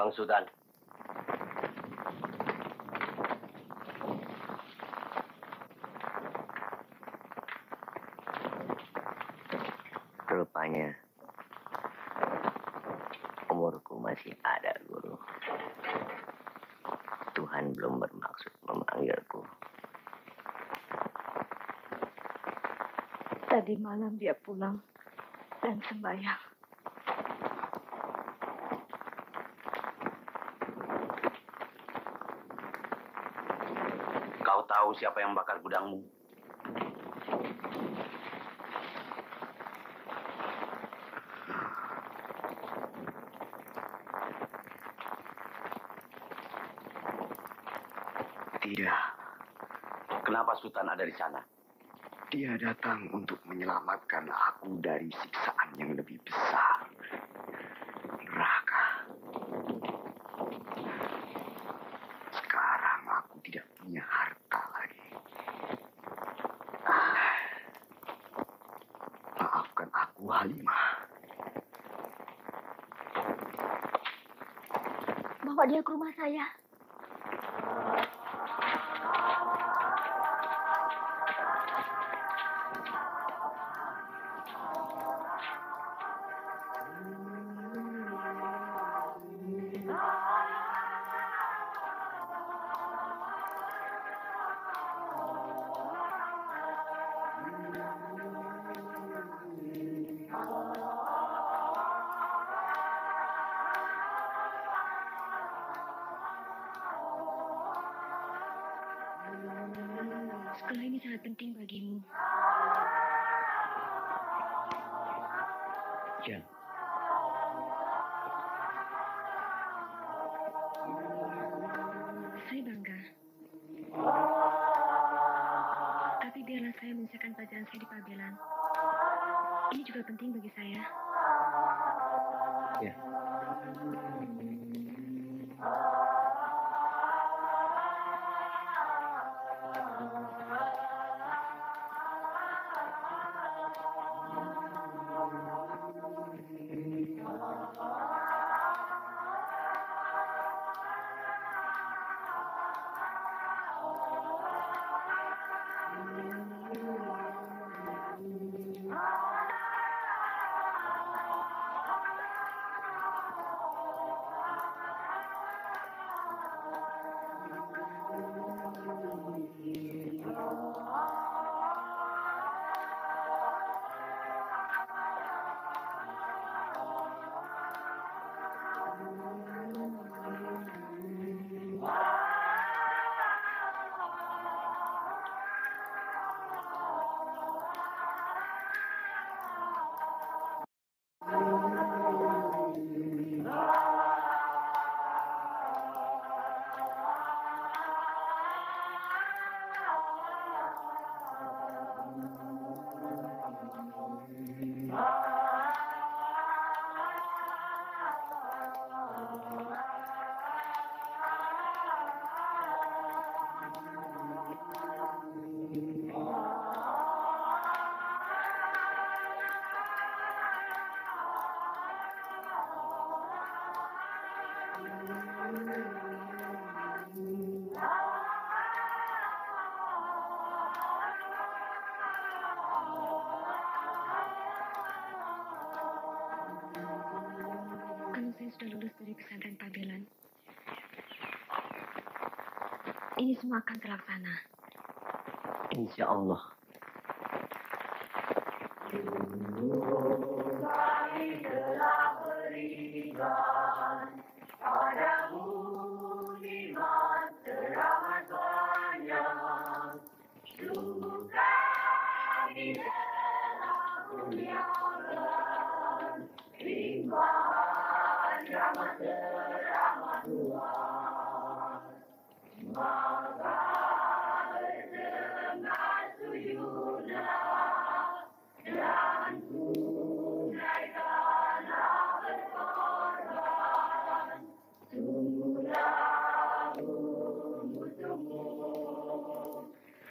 Bang Sultan. Rupanya umurku masih ada, Guru. Tuhan belum bermaksud memanggilku. Tadi malam dia pulang dan sembahyang. Kau tahu siapa yang bakar gudangmu? Tidak. Kenapa Sultan ada di sana? Dia datang untuk menyelamatkan aku dari siksaan yang lebih besar. Neraka. Sekarang aku tidak punya harta lagi. Maafkan aku, Halimah. Bawa dia ke rumah saya. Sekolah ini sangat penting bagimu. Ya. Saya bangga. Tapi biarlah saya menyelesaikan pelajaran saya di Pabelan. Ini juga penting bagi saya. Ya. Kalau saya sudah lulus dari pesantren Pabelan, ini semua akan terlaksana. Insya Allah.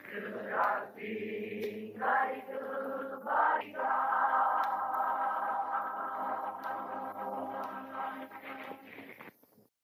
Berarti